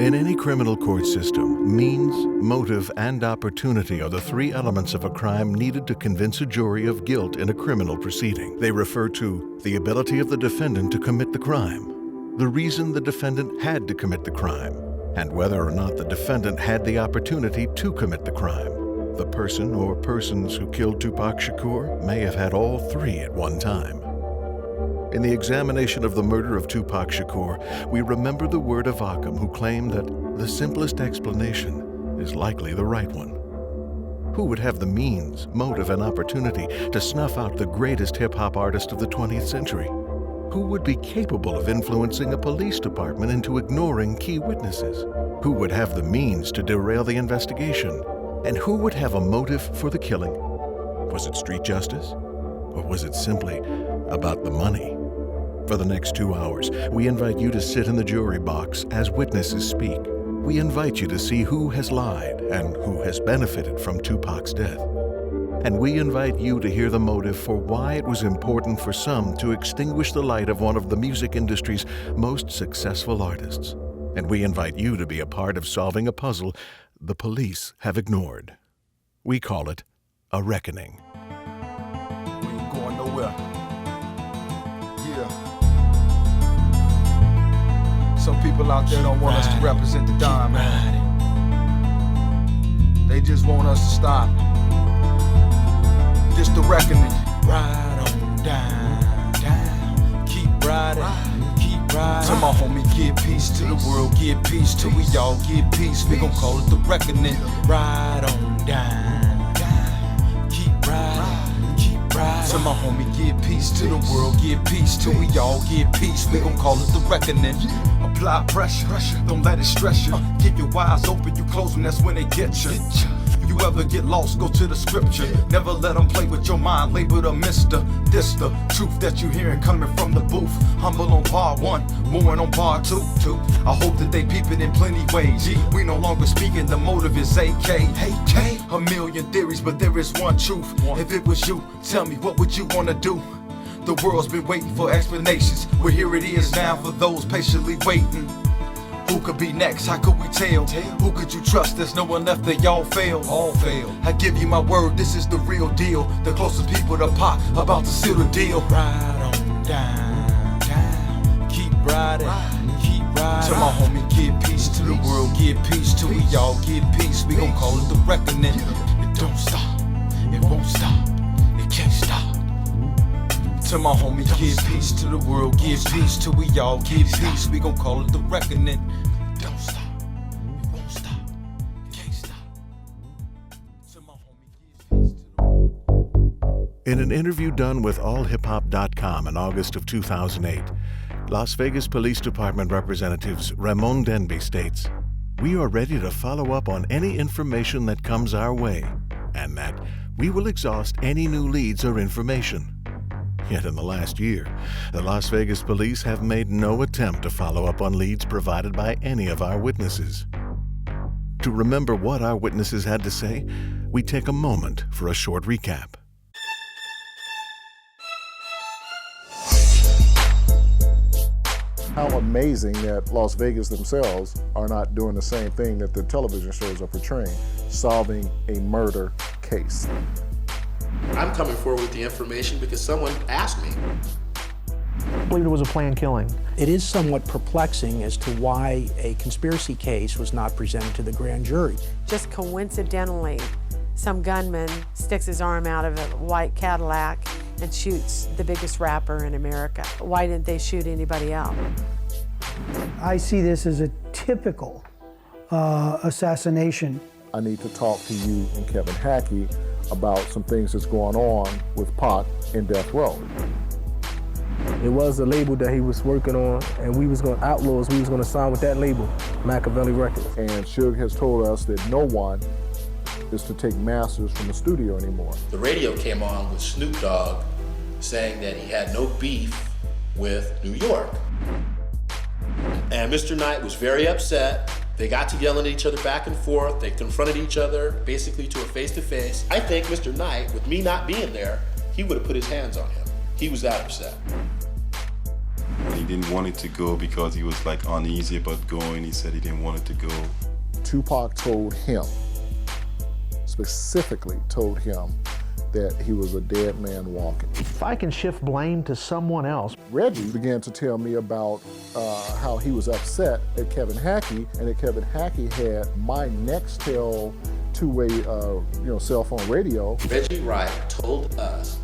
In any criminal court system, means, motive, and opportunity are the three elements of a crime needed to convince a jury of guilt in a criminal proceeding. They refer to the ability of the defendant to commit the crime, the reason the defendant had to commit the crime, and whether or not the defendant had the opportunity to commit the crime. The person or persons who killed Tupac Shakur may have had all three at one time. In the examination of the murder of Tupac Shakur, we remember the word of Occam, who claimed that the simplest explanation is likely the right one. Who would have the means, motive, and opportunity to snuff out the greatest hip-hop artist of the 20th century? Who would be capable of influencing a police department into ignoring key witnesses? Who would have the means to derail the investigation? And who would have a motive for the killing? Was it street justice? Or was it simply about the money? For the next 2 hours, we invite you to sit in the jury box as witnesses speak. We invite you to see who has lied and who has benefited from Tupac's death. And we invite you to hear the motive for why it was important for some to extinguish the light of one of the music industry's most successful artists. And we invite you to be a part of solving a puzzle the police have ignored. We call it a reckoning. We ain't going nowhere. Yeah. Some people out there don't want us to represent the Don, man. They just want us to stop. This the reckoning. Ride on down, keep riding, keep riding. Tell my homie, give peace to the world, give peace till we all give peace. We gon' call it the reckoning. Ride on down, keep riding, keep riding. Tell my homie, give peace to the world, give peace till we all give peace. We gon' call it the reckoning. Apply pressure, don't let it stress you. Keep your eyes open, you close them, that's when they get you. You ever get lost, go to the scripture. Never let them play with your mind, label a mister. This the truth that you hearing coming from the booth. Humble on part 1, mooring on part 2. I hope that they peep it in plenty ways. We no longer speaking, the motive is AK. A million theories, but there is one truth. If it was you, tell me, what would you wanna do? The world's been waiting for explanations. Well, here it is now for those patiently waiting. Who could be next? How could we tell? Who could you trust? There's no one left, they all fail. I give you my word, this is the real deal. The closest people to Pac, about to seal the deal. Ride on down, keep riding, keep riding. Tell my homie, give peace to the world, give peace till we all give peace. We gon' call it the reckoning. It don't stop, it won't stop, it can't stop. Tell my homie, give peace to the world, give peace till we all give peace. We gon' call it the reckoning. Don't stop, it won't stop, it can't stop. Tell my homie, give peace to the world. In an interview done with allhiphop.com in August of 2008, Las Vegas Police Department Representatives Ramon Denby states, "We are ready to follow up on any information that comes our way, and that we will exhaust any new leads or information." Yet in the last year, the Las Vegas police have made no attempt to follow up on leads provided by any of our witnesses. To remember what our witnesses had to say, we take a moment for a short recap. How amazing that Las Vegas themselves are not doing the same thing that the television shows are portraying, solving a murder case. I'm coming forward with the information because someone asked me. I believe it was a planned killing. It is somewhat perplexing as to why a conspiracy case was not presented to the grand jury. Just coincidentally, some gunman sticks his arm out of a white Cadillac and shoots the biggest rapper in America. Why didn't they shoot anybody else? I see this as a typical assassination. I need to talk to you and Kevin Hackey about some things that's going on with Pac in Death Row. It was a label that he was working on, and we was going to Outlaws, we was going to sign with that label, Machiavelli Records. And Suge has told us that no one is to take masters from the studio anymore. The radio came on with Snoop Dogg saying that he had no beef with New York. And Mr. Knight was very upset. They got to yelling at each other back and forth. They confronted each other basically to a face-to-face. I think Mr. Knight, with me not being there, he would have put his hands on him. He was that upset. And he didn't want it to go because he was like uneasy about going. He said he didn't want it to go. Tupac told him, specifically told him, that he was a dead man walking. If I can shift blame to someone else. Reggie began to tell me about how he was upset at Kevin Hackey, and that Kevin Hackey had my Nextel two-way cell phone radio. Reggie Wright told us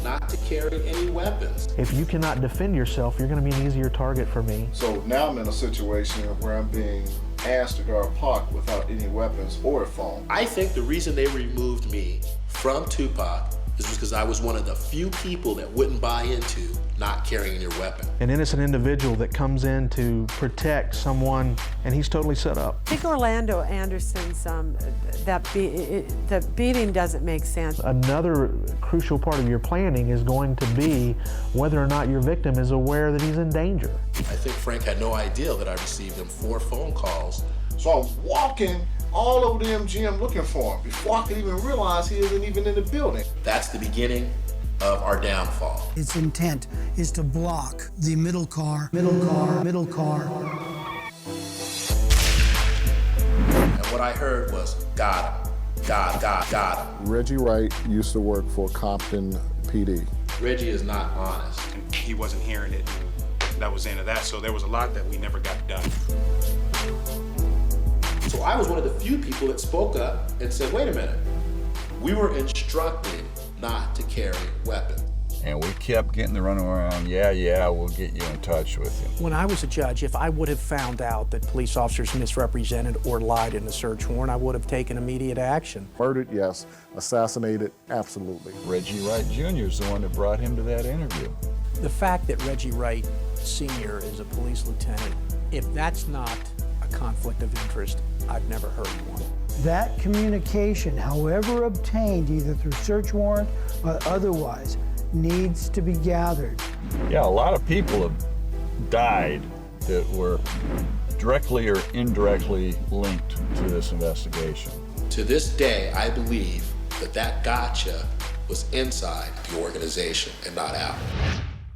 not to carry any weapons. If you cannot defend yourself, you're going to be an easier target for me. So now I'm in a situation where I'm being asked to guard Pac without any weapons or a phone. I think the reason they removed me from Tupac is because I was one of the few people that wouldn't buy into not carrying your weapon. An innocent individual that comes in to protect someone, and he's totally set up. I think Orlando Anderson's, the beating doesn't make sense. Another crucial part of your planning is going to be whether or not your victim is aware that he's in danger. I think Frank had no idea that I received him 4 phone calls. So I'm walking all over the MGM looking for him before I could even realize he isn't even in the building. That's the beginning of our downfall. Its intent is to block the middle car. And what I heard was, got him, got him. Reggie Wright used to work for Compton PD. Reggie is not honest. And he wasn't hearing it, and that was the end of that. So there was a lot that we never got done. So I was one of the few people that spoke up and said, wait a minute, we were instructed not to carry weapons. And we kept getting the runaround, yeah, we'll get you in touch with him. When I was a judge, if I would have found out that police officers misrepresented or lied in the search warrant, I would have taken immediate action. Murdered, yes. Assassinated, absolutely. Reggie Wright Jr. is the one that brought him to that interview. The fact that Reggie Wright Sr. is a police lieutenant, if that's not a conflict of interest, I've never heard one. That communication, however obtained, either through search warrant or otherwise, needs to be gathered. Yeah, a lot of people have died that were directly or indirectly linked to this investigation. To this day, I believe that gotcha was inside the organization and not out.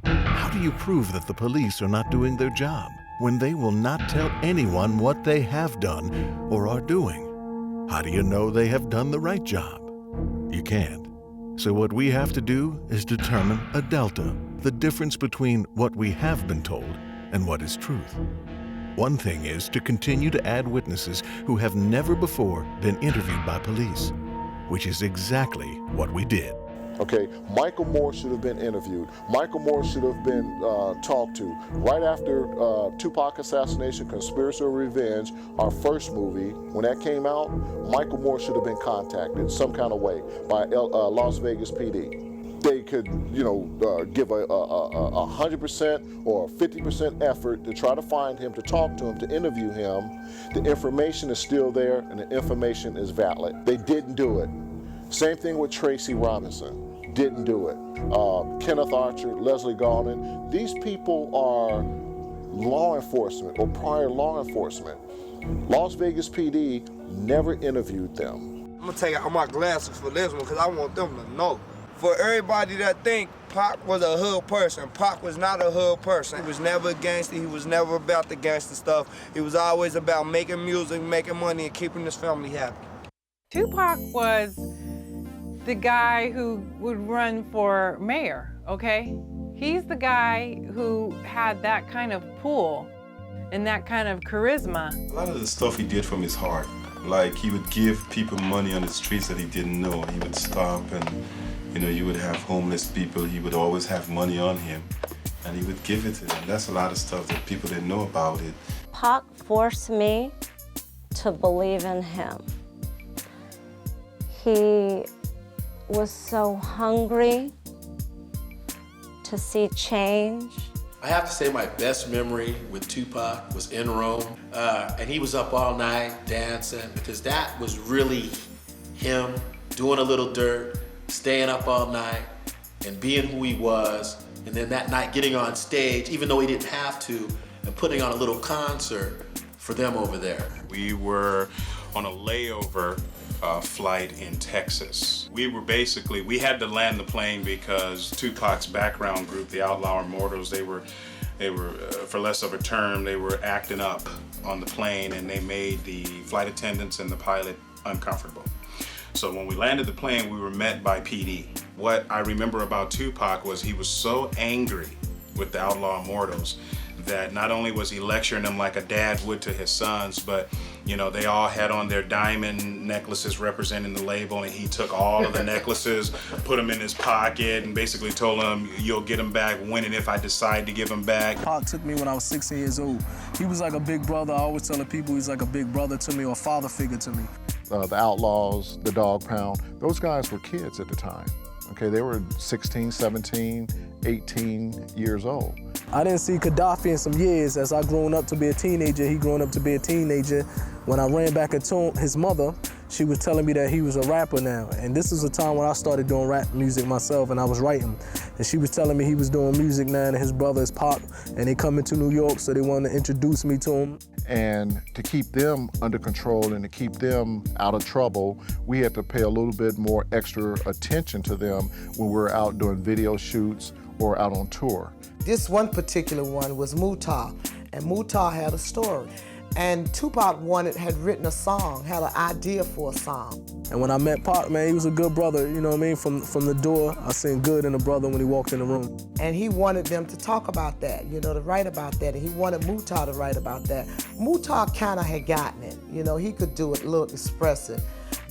How do you prove that the police are not doing their job when they will not tell anyone what they have done or are doing? How do you know they have done the right job? You can't. So what we have to do is determine a delta, the difference between what we have been told and what is truth. One thing is to continue to add witnesses who have never before been interviewed by police, which is exactly what we did. Okay, Michael Moore should have been interviewed. Michael Moore should have been talked to. Right after Tupac Assassination, Conspiracy or Revenge, our first movie, when that came out, Michael Moore should have been contacted some kind of way by Las Vegas PD. They could, give a 100% or 50% effort to try to find him, to talk to him, to interview him. The information is still there and the information is valid. They didn't do it. Same thing with Tracy Robinson. Didn't do it. Kenneth Archer, Leslie Garland. These people are law enforcement or prior law enforcement. Las Vegas PD never interviewed them. I'm gonna take out my glasses for this one because I want them to know. For everybody that think Pac was a hood person, Pac was not a hood person. He was never a gangster. He was never about the gangster stuff. He was always about making music, making money, and keeping his family happy. Tupac was the guy who would run for mayor, okay? He's the guy who had that kind of pull and that kind of charisma. A lot of the stuff he did from his heart. Like he would give people money on the streets that he didn't know. He would stop and, you would have homeless people. He would always have money on him and he would give it to them. That's a lot of stuff that people didn't know about it. Pac forced me to believe in him. He was so hungry to see change. I have to say my best memory with Tupac was in Rome, and he was up all night dancing because that was really him doing a little dirt, staying up all night and being who he was, and then that night getting on stage, even though he didn't have to, and putting on a little concert for them over there. We were on a layover flight in Texas. We had to land the plane because Tupac's background group, the Outlaw Immortals, they were They were, for less of a term, they were acting up on the plane, and they made the flight attendants and the pilot uncomfortable. So when we landed the plane, we were met by PD. What I remember about Tupac was he was so angry with the Outlaw Immortals that not only was he lecturing them like a dad would to his sons, but they all had on their diamond necklaces representing the label, and he took all of the necklaces, put them in his pocket, and basically told them, you'll get them back when and if I decide to give them back. Pac took me when I was 16 years old. He was like a big brother. I always tell the people he's like a big brother to me or a father figure to me. The Outlaws, the Dog Pound, those guys were kids at the time. Okay, they were 16, 17, 18 years old. I didn't see Gaddafi in some years. As I grown up to be a teenager, he grown up to be a teenager. When I ran back into his mother, she was telling me that he was a rapper now. And this is a time when I started doing rap music myself, and I was writing. And she was telling me he was doing music now, and his brother is Pac, and they coming to New York, so they wanted to introduce me to him. And to keep them under control and to keep them out of trouble, we had to pay a little bit more extra attention to them when we were out doing video shoots or out on tour. This one particular one was Mutar, and Mutar had a story. And Tupac had written a song, had an idea for a song. And when I met Pac, man, he was a good brother, you know what I mean? From the door, I seen good in a brother when he walked in the room. And he wanted them to talk about that, to write about that. And he wanted Mutar to write about that. Mutar kind of had gotten it, he could do it, look, express it.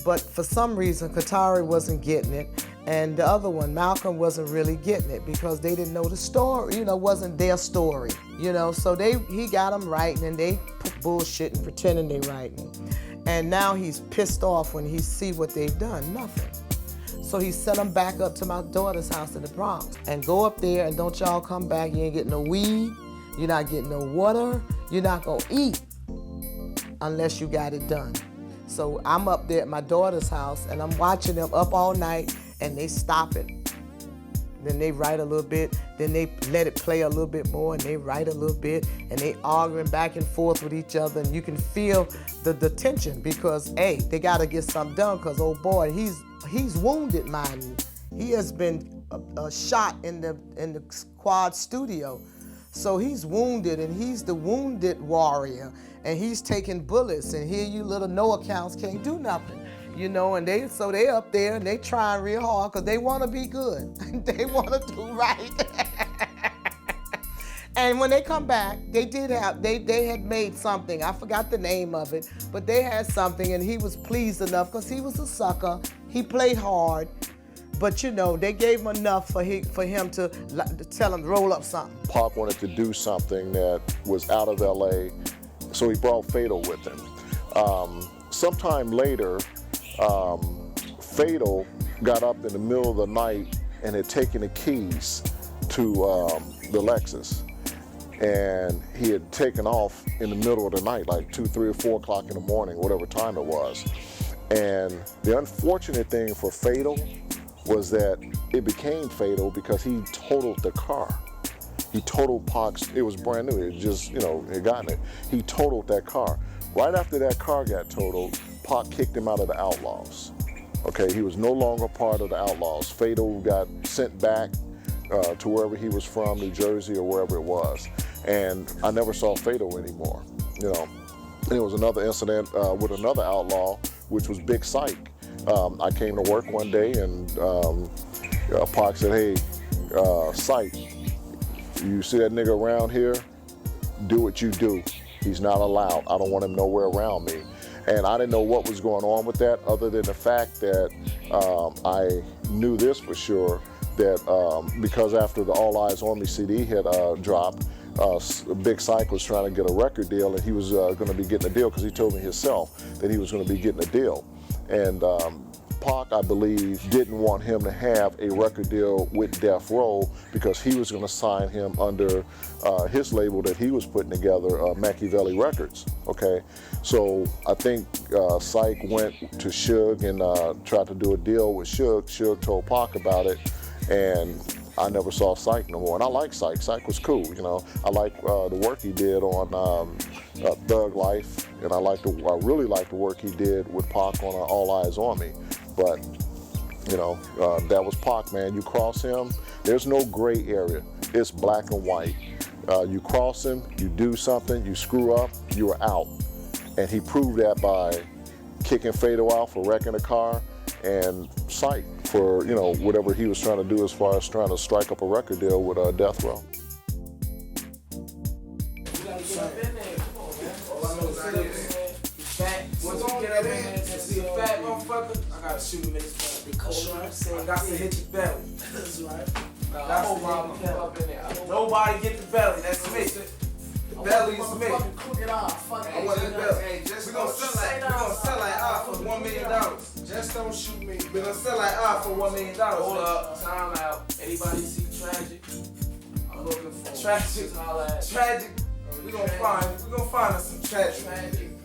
But for some reason, Qatari wasn't getting it. And the other one, Malcolm, wasn't really getting it because they didn't know the story, wasn't their story, So he got them writing, and they bullshitting, pretending they writing. And now he's pissed off when he see what they've done, nothing. So he sent them back up to my daughter's house in the Bronx. And go up there and don't y'all come back, you ain't getting no weed, you're not getting no water, you're not gonna eat unless you got it done. So I'm up there at my daughter's house and I'm watching them up all night, and they stop it. Then they write a little bit, then they let it play a little bit more, and they write a little bit, and they arguing back and forth with each other, and you can feel the tension because, hey, they gotta get something done because, oh boy, he's wounded, mind you. He has been shot in the quad studio. So he's wounded, and he's the wounded warrior, and he's taking bullets, and here you little no accounts can't do nothing. And they up there and they trying real hard because they want to be good. They want to do right. And when they come back, they had made something. I forgot the name of it, but they had something, and he was pleased enough because he was a sucker. He played hard, but they gave him enough for him to tell him to roll up something. Pac wanted to do something that was out of LA, so he brought Fatal with him. Sometime later, Fatal got up in the middle of the night and had taken the keys to the Lexus. And he had taken off in the middle of the night, like 2, 3, or 4 o'clock in the morning, whatever time it was. And the unfortunate thing for Fatal was that it became fatal because he totaled the car. He totaled Pac's, it was brand new, it just, had gotten it. He totaled that car. Right after that car got totaled, Pac kicked him out of the Outlaws. Okay, he was no longer part of the Outlaws. Fatal got sent back to wherever he was from, New Jersey or wherever it was. And I never saw Fatal anymore, And there was another incident with another outlaw, which was Big Syke. I came to work one day and Pac said, hey, Syke, you see that nigga around here? Do what you do. He's not allowed. I don't want him nowhere around me. And I didn't know what was going on with that other than the fact that I knew this for sure, that because after the All Eyes on Me CD had dropped, Big Syke was trying to get a record deal, and he was going to be getting a deal because he told me himself that he was going to be getting a deal. And Pac, I believe, didn't want him to have a record deal with Death Row because he was going to sign him under his label that he was putting together, Machiavelli Records, okay? So I think Syke went to Suge and tried to do a deal with Suge. Suge told Pac about it, and I never saw Syke no more. And I like Syke. Syke was cool, I like the work he did on Thug Life, and I really like the work he did with Pac on All Eyes on Me. But, that was Pac, man. You cross him, there's no gray area. It's black and white. You cross him, you do something, you screw up, you are out. And he proved that by kicking Fado out for wrecking a car and Sight for, you know, whatever he was trying to do as far as trying to strike up a record deal with Death Row. Fat motherfucker, I gotta shoot him in his belly. I got to hit your belly. That's right. Nobody get the belly, that's me. The belly is me. I want the belly. We gonna sell like for $1 million. Just don't shoot me. We gonna sell like for $1 million. Hold up, time out. Anybody see Tragic? I'm looking for Tragic. Tragic. We gonna find us some Tragic.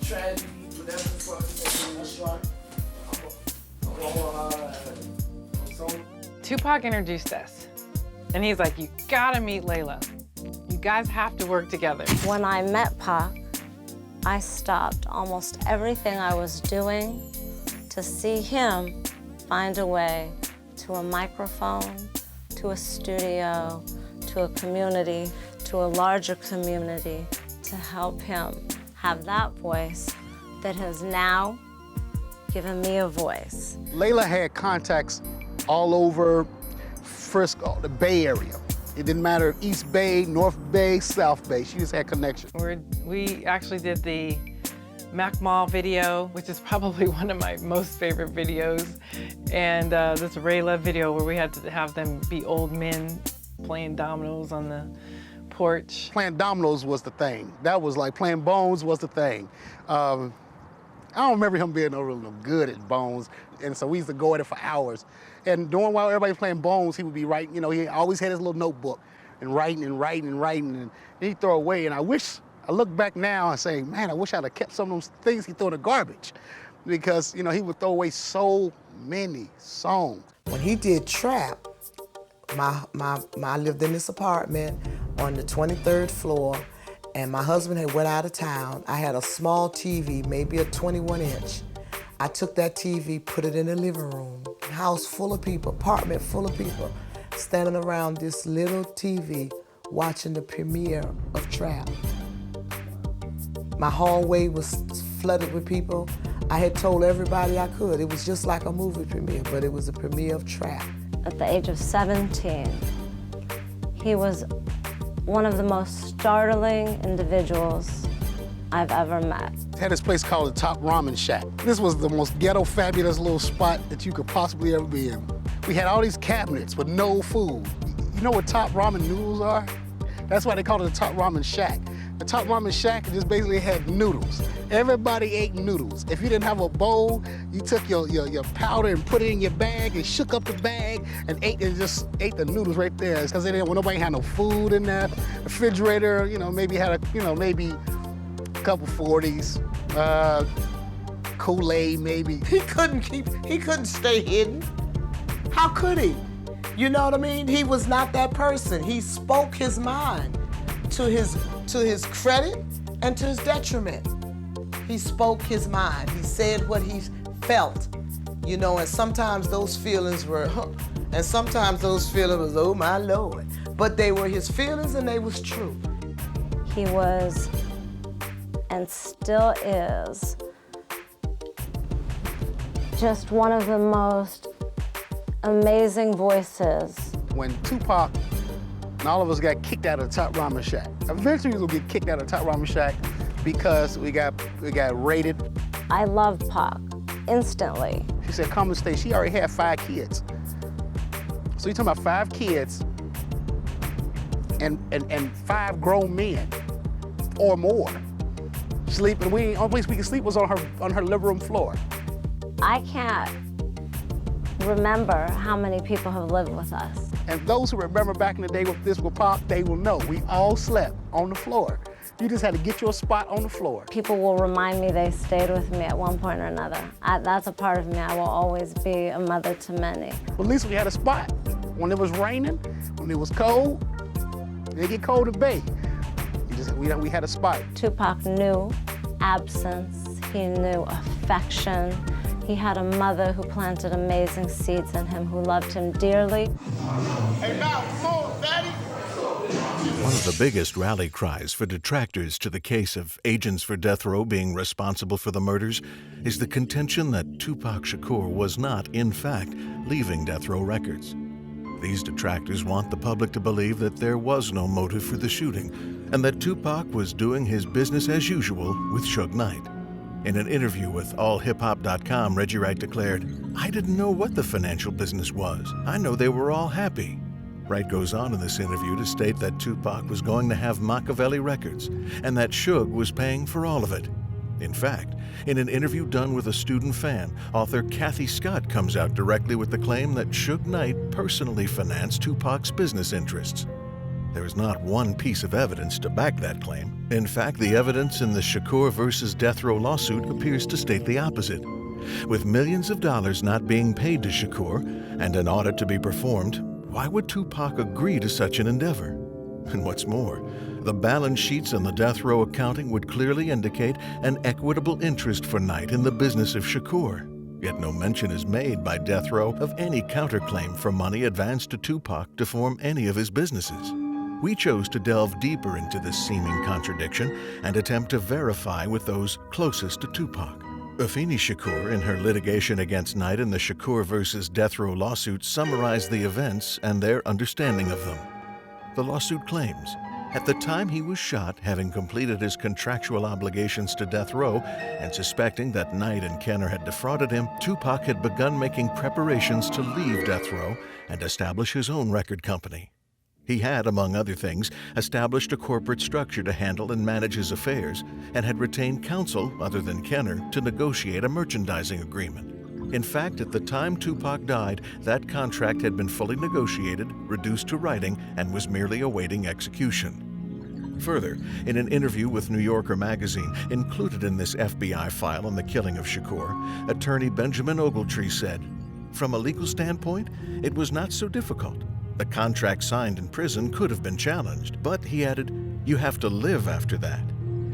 Tragic. Whatever the fuck you gonna do. That's right. Tupac introduced us, and he's like, you gotta meet Layla. You guys have to work together. When I met Pac, I stopped almost everything I was doing to see him find a way to a microphone, to a studio, to a community, to a larger community, to help him have that voice that has now given me a voice. Layla had contacts all over Frisco, the Bay Area. It didn't matter East Bay, North Bay, South Bay. She just had connections. We actually did the Mac Mall video, which is probably one of my most favorite videos, and this Rayla video where we had to have them be old men playing dominoes on the porch. Playing dominoes was the thing. That was like playing bones was the thing. I don't remember him being no good at bones, and so we used to go at it for hours. And during while everybody was playing bones, he would be writing. You know, he always had his little notebook and writing, and then he'd throw away. And I look back now and say, man, I wish I'd have kept some of those things he threw in the garbage, because you know he would throw away so many songs. When he did Trap, I lived in this apartment on the 23rd floor. And my husband had went out of town. I had a small TV, maybe a 21-inch. I took that TV, put it in the living room. House full of people, apartment full of people, standing around this little TV watching the premiere of Trap. My hallway was flooded with people. I had told everybody I could. It was just like a movie premiere, but it was a premiere of Trap. At the age of 17, he was one of the most startling individuals I've ever met. Had this place called the Top Ramen Shack. This was the most ghetto, fabulous little spot that you could possibly ever be in. We had all these cabinets with no food. You know what Top Ramen noodles are? That's why they called it the Top Ramen Shack. The Top Ramen Shack just basically had noodles. Everybody ate noodles. If you didn't have a bowl, you took your powder and put it in your bag and shook up the bag and just ate the noodles right there. Because they didn't want nobody had no food in the refrigerator. You know, maybe had maybe a couple 40s, Kool-Aid maybe. He couldn't stay hidden. How could he? You know what I mean? He was not that person. He spoke his mind to his credit and to his detriment. He spoke his mind. He said what he felt, you know, and sometimes those feelings were, and sometimes those feelings was, oh my Lord. But they were his feelings and they was true. He was, and still is, just one of the most amazing voices. When Tupac and all of us got kicked out of the Top Ramen Shack, eventually we will get kicked out of the Top Ramen Shack because we got raided. I loved Pac instantly. She said, come and stay. She already had 5 kids. So you're talking about 5 kids and 5 grown men or more sleeping. The only place we could sleep was on her living room floor. I can't remember how many people have lived with us. And those who remember back in the day with this with Pac, they will know we all slept on the floor. You just had to get your spot on the floor. People will remind me they stayed with me at one point or another. That's a part of me. I will always be a mother to many. Well, at least we had a spot. When it was raining, when it was cold, it get cold in Bay. We had a spot. Tupac knew absence. He knew affection. He had a mother who planted amazing seeds in him, who loved him dearly. Hey, now, come on, Daddy. One of the biggest rally cries for detractors to the case of agents for death row being responsible for the murders is the contention that Tupac Shakur was not, in fact, leaving death row records. These detractors want the public to believe that there was no motive for the shooting and that Tupac was doing his business as usual with Suge Knight. In an interview with allhiphop.com, Reggie Wright declared, "I didn't know what the financial business was. I know they were all happy." Wright goes on in this interview to state that Tupac was going to have Machiavelli Records and that Suge was paying for all of it. In fact, in an interview done with a student fan, author Kathy Scott comes out directly with the claim that Suge Knight personally financed Tupac's business interests. There is not one piece of evidence to back that claim. In fact, the evidence in the Shakur versus Death Row lawsuit appears to state the opposite. With millions of dollars not being paid to Shakur and an audit to be performed, why would Tupac agree to such an endeavor? And what's more, the balance sheets and the death row accounting would clearly indicate an equitable interest for Knight in the business of Shakur. Yet no mention is made by death row of any counterclaim for money advanced to Tupac to form any of his businesses. We chose to delve deeper into this seeming contradiction and attempt to verify with those closest to Tupac. Afeni Shakur, in her litigation against Knight in the Shakur versus Death Row lawsuit, summarized the events and their understanding of them. The lawsuit claims, at the time he was shot, having completed his contractual obligations to Death Row and suspecting that Knight and Kenner had defrauded him, Tupac had begun making preparations to leave Death Row and establish his own record company. He had, among other things, established a corporate structure to handle and manage his affairs and had retained counsel, other than Kenner, to negotiate a merchandising agreement. In fact, at the time Tupac died, that contract had been fully negotiated, reduced to writing, and was merely awaiting execution. Further, in an interview with New Yorker magazine, included in this FBI file on the killing of Shakur, attorney Benjamin Ogletree said, "From a legal standpoint, it was not so difficult. The contract signed in prison could have been challenged, but," he added, "you have to live after that.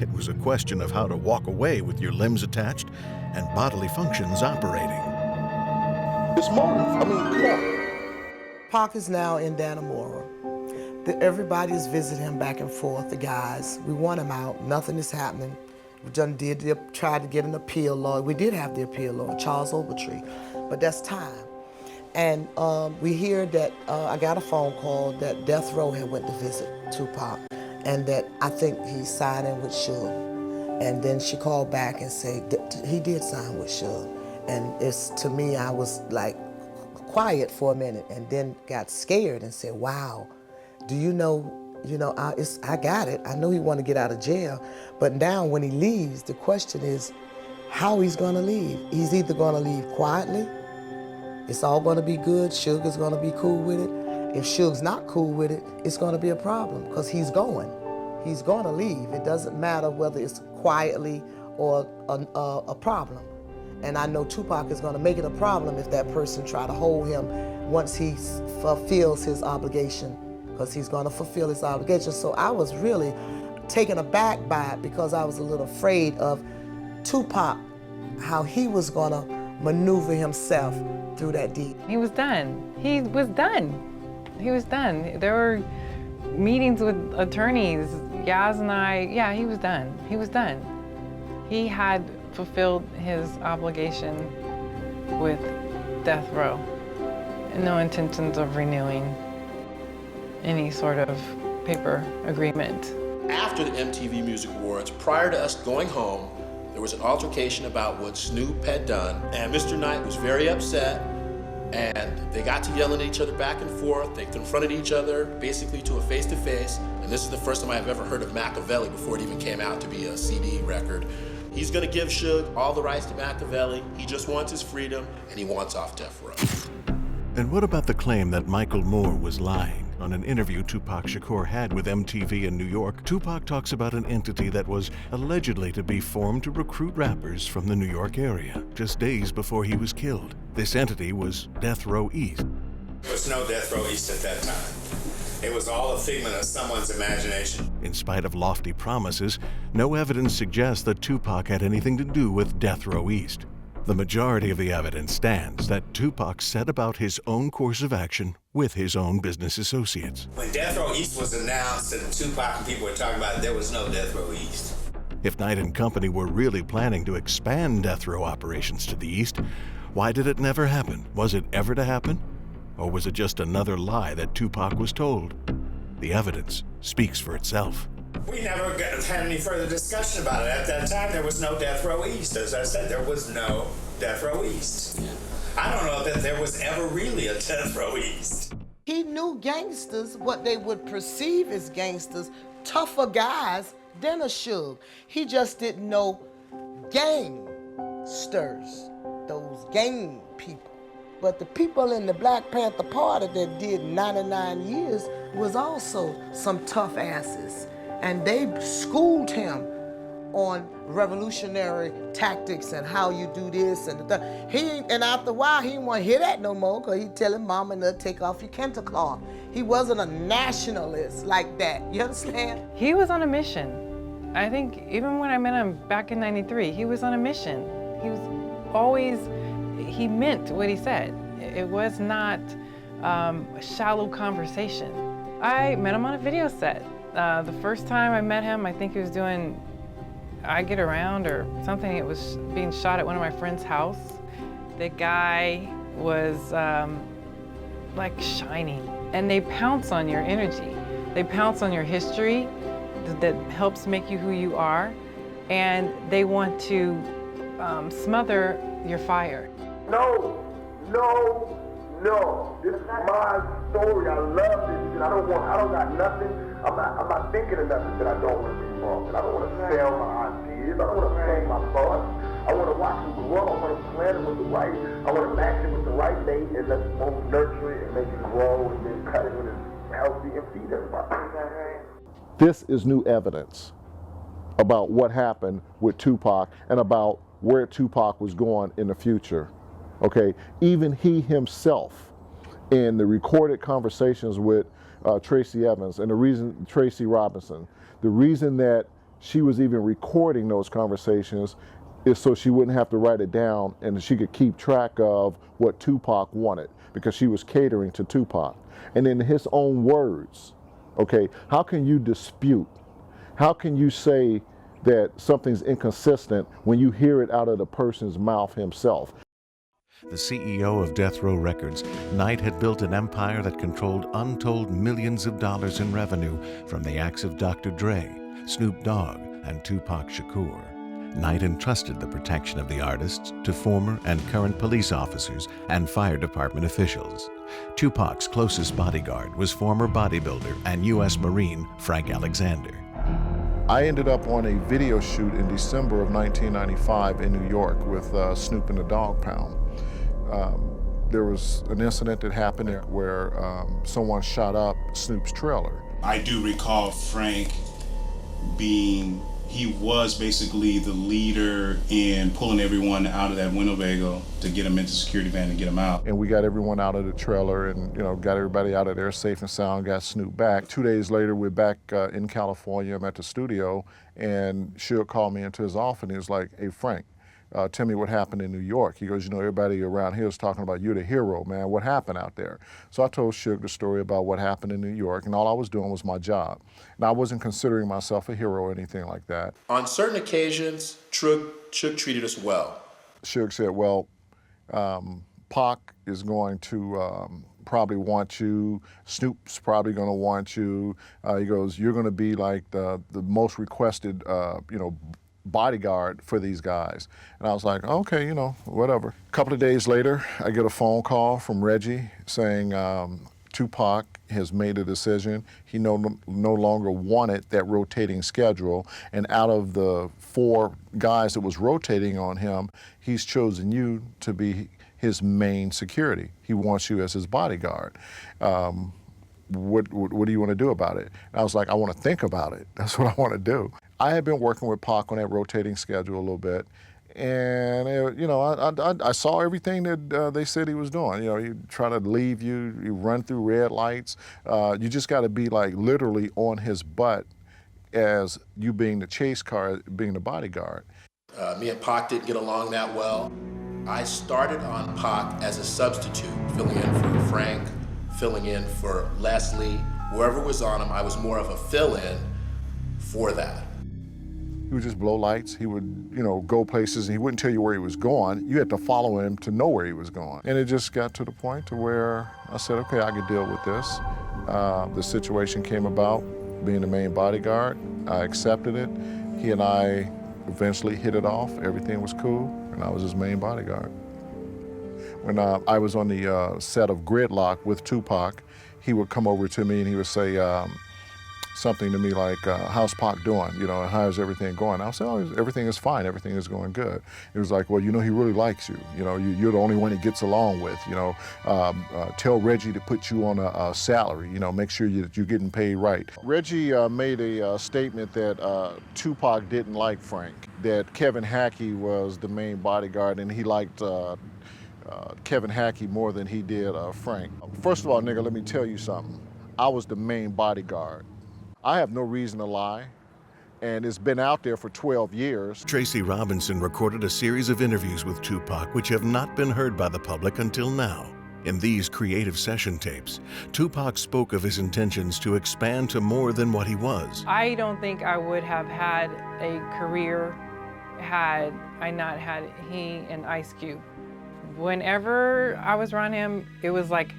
It was a question of how to walk away with your limbs attached and bodily functions operating." It's motive. I mean, come on. Pac is now in Dannemora. Everybody is visiting him back and forth, the guys. We want him out. Nothing is happening. We tried to get an appeal lawyer. We did have the appeal lawyer, Charles Ogletree, but that's time. And we hear that, I got a phone call that Death Row had went to visit Tupac and that I think he's signing with Suge. And then she called back and said he did sign with Suge. And to me, I was like quiet for a minute and then got scared and said, wow, do you know, I got it. I know he want to get out of jail. But now when he leaves, the question is how he's gonna leave. He's either gonna leave quietly, it's all gonna be good, Suge is gonna be cool with it. If Suge's not cool with it, it's gonna be a problem because he's going. He's gonna leave. It doesn't matter whether it's quietly or a problem. And I know Tupac is gonna make it a problem if that person try to hold him once he fulfills his obligation, because he's gonna fulfill his obligation. So I was really taken aback by it because I was a little afraid of Tupac, how he was gonna maneuver himself through that deed. He was done. He was done. He was done. There were meetings with attorneys, Yaz and I, yeah, he was done. He was done. He had fulfilled his obligation with Death Row and no intentions of renewing any sort of paper agreement. After the MTV Music Awards, prior to us going home, there was an altercation about what Snoop had done, and Mr. Knight was very upset, and they got to yelling at each other back and forth. They confronted each other, basically to a face-to-face, and this is the first time I've ever heard of Machiavelli before it even came out to be a CD record. He's gonna give Suge all the rights to Machiavelli. He just wants his freedom, and he wants off Death Row. And what about the claim that Michael Moore was lying? On an interview Tupac Shakur had with MTV in New York, Tupac talks about an entity that was allegedly to be formed to recruit rappers from the New York area, just days before he was killed. This entity was Death Row East. There was no Death Row East at that time. It was all a figment of someone's imagination. In spite of lofty promises, no evidence suggests that Tupac had anything to do with Death Row East. The majority of the evidence stands that Tupac set about his own course of action with his own business associates. When Death Row East was announced and Tupac and people were talking about it, there was no Death Row East. If Knight and company were really planning to expand death row operations to the east, why did it never happen? Was it ever to happen? Or was it just another lie that Tupac was told? The evidence speaks for itself. We never had any further discussion about it. At that time, there was no Death Row East. As I said, there was no Death Row East. I don't know that there was ever really a Death Row East. He knew gangsters, what they would perceive as gangsters, tougher guys than a Suge. He just didn't know gangsters, those gang people. But the people in the Black Panther Party that did 99 years was also some tough asses. And they schooled him on revolutionary tactics and how you do this and that. And after a while, he didn't want to hear that no more, because he'd tell him, Mama, no, take off your kente cloth. He wasn't a nationalist like that, you understand? He was on a mission. I think even when I met him back in '93, he was on a mission. He was always, he meant what he said. It was not a shallow conversation. I met him on a video set. The first time I met him, I think he was doing I Get Around or something. It was being shot at one of my friend's house. The guy was like shining. And they pounce on your energy. They pounce on your history that helps make you who you are. And they want to smother your fire. No. This is my story. I love this because I don't got nothing. I'm not thinking of nothing that I don't want to be involved in. I don't want to sell my ideas. I don't want to sell my thoughts. I want to watch them grow. I want to plant it with the right. I want to match it with the right bait and let's both nurture it and make it grow and then cut it when it's healthy and feed everybody. This is new evidence about what happened with Tupac and about where Tupac was going in the future. Okay, even he himself, in the recorded conversations with Tracy Evans and Tracy Robinson, the reason that she was even recording those conversations is so she wouldn't have to write it down and she could keep track of what Tupac wanted, because she was catering to Tupac. And in his own words, okay, how can you dispute? How can you say that something's inconsistent when you hear it out of the person's mouth himself? The CEO of Death Row Records, Knight had built an empire that controlled untold millions of dollars in revenue from the acts of Dr. Dre, Snoop Dogg, and Tupac Shakur. Knight entrusted the protection of the artists to former and current police officers and fire department officials. Tupac's closest bodyguard was former bodybuilder and U.S. Marine Frank Alexander. I ended up on a video shoot in December of 1995 in New York with Snoop and the Dogg Pound. There was an incident that happened where someone shot up Snoop's trailer. I do recall Frank he was basically the leader in pulling everyone out of that Winnebago to get them into the security van and get them out. And we got everyone out of the trailer and, got everybody out of there safe and sound, got Snoop back. 2 days later, we're back in California. I'm at the studio, and Suge called me into his office and he was like, "Hey, Frank, tell me what happened in New York." He goes, everybody around here is talking about you're the hero, man. What happened out there? So I told Suge the story about what happened in New York, and all I was doing was my job. And I wasn't considering myself a hero or anything like that. On certain occasions, Suge treated us well. Suge said, well, Pac is going to probably want you. Snoop's probably going to want you. He goes, you're going to be like the most requested, bodyguard for these guys. And I was like, okay, whatever. A couple of days later, I get a phone call from Reggie saying Tupac has made a decision. He no longer wanted that rotating schedule. And out of the 4 guys that was rotating on him, he's chosen you to be his main security. He wants you as his bodyguard. What do you want to do about it? And I was like, I want to think about it. That's what I want to do. I had been working with Pac on that rotating schedule a little bit, and I saw everything that they said he was doing. He try to leave you, you run through red lights. You just got to be like literally on his butt as you being the chase car, being the bodyguard. Me and Pac didn't get along that well. I started on Pac as a substitute, filling in for Frank, filling in for Leslie. Whoever was on him, I was more of a fill-in for that. He would just blow lights. He would, go places, and he wouldn't tell you where he was going. You had to follow him to know where he was going. And it just got to the point to where I said, okay, I could deal with this. The situation came about, being the main bodyguard. I accepted it. He and I eventually hit it off. Everything was cool, and I was his main bodyguard. When I was on the set of Gridlock with Tupac, he would come over to me and he would say something to me like, how's Pac doing? How's everything going? I would say, oh, everything is fine, everything is going good. It was like, well, he really likes you. You're the only one he gets along with. Tell Reggie to put you on a salary, make sure that you're getting paid right. Reggie made a statement that Tupac didn't like Frank, that Kevin Hackey was the main bodyguard and he liked Kevin Hackey more than he did Frank. First of all, nigga, let me tell you something. I was the main bodyguard. I have no reason to lie, and it's been out there for 12 years. Tracy Robinson recorded a series of interviews with Tupac which have not been heard by the public until now. In these creative session tapes, Tupac spoke of his intentions to expand to more than what he was. I don't think I would have had a career had I not had he and Ice Cube. Whenever I was around him, it was like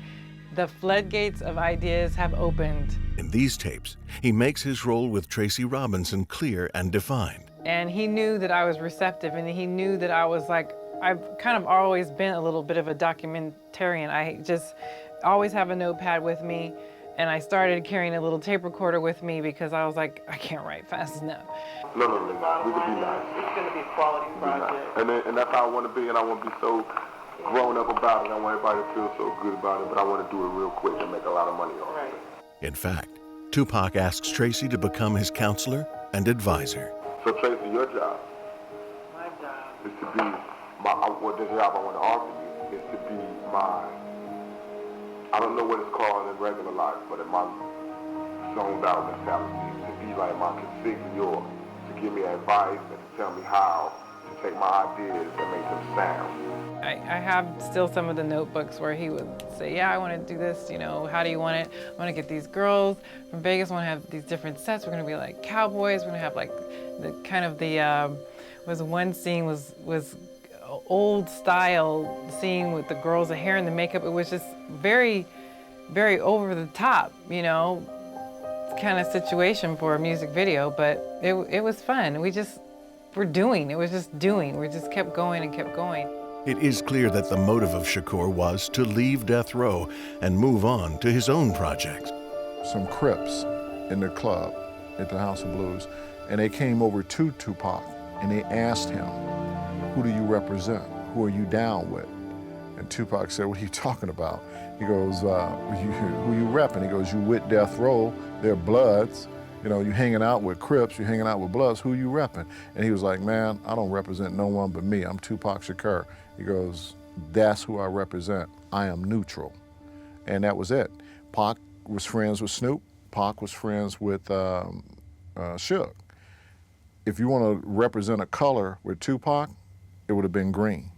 the floodgates of ideas have opened. In these tapes, he makes his role with Tracy Robinson clear and defined. And he knew that I was receptive, and he knew that I was like, I've kind of always been a little bit of a documentarian. I just always have a notepad with me, and I started carrying a little tape recorder with me because I was like, I can't write fast enough. No, we could be nice. It's going to be a quality project. And that's how I want to be, and I want to be so grown up about it. I want everybody to feel so good about it, but I want to do it real quick and make a lot of money on it. In fact, Tupac asks Tracy to become his counselor and advisor. So Tracy, your job is to be the job I want to offer you is to be I don't know what it's called in regular life, but in my zoned out mentality, to be like my consigliere, to give me advice and to tell me how to take my ideas and make them sound. I have still some of the notebooks where he would say, yeah, I want to do this, how do you want it? I want to get these girls from Vegas, I want to have these different sets, we're going to be like cowboys, we're going to have like was one scene was old style scene with the girls, the hair and the makeup. It was just very, very over the top, kind of situation for a music video, but it was fun. We just were doing, it was just doing. We just kept going and kept going. It is clear that the motive of Shakur was to leave death row and move on to his own projects. Some Crips in the club at the House of Blues, and they came over to Tupac and they asked him, who do you represent? Who are you down with? And Tupac said, what are you talking about? He goes, who you repping? He goes, you with death row, they're Bloods. You hanging out with Crips, you hanging out with Bloods, who you repping? And he was like, man, I don't represent no one but me. I'm Tupac Shakur. He goes, that's who I represent. I am neutral. And that was it. Pac was friends with Snoop. Pac was friends with Suge. If you want to represent a color with Tupac, it would have been green.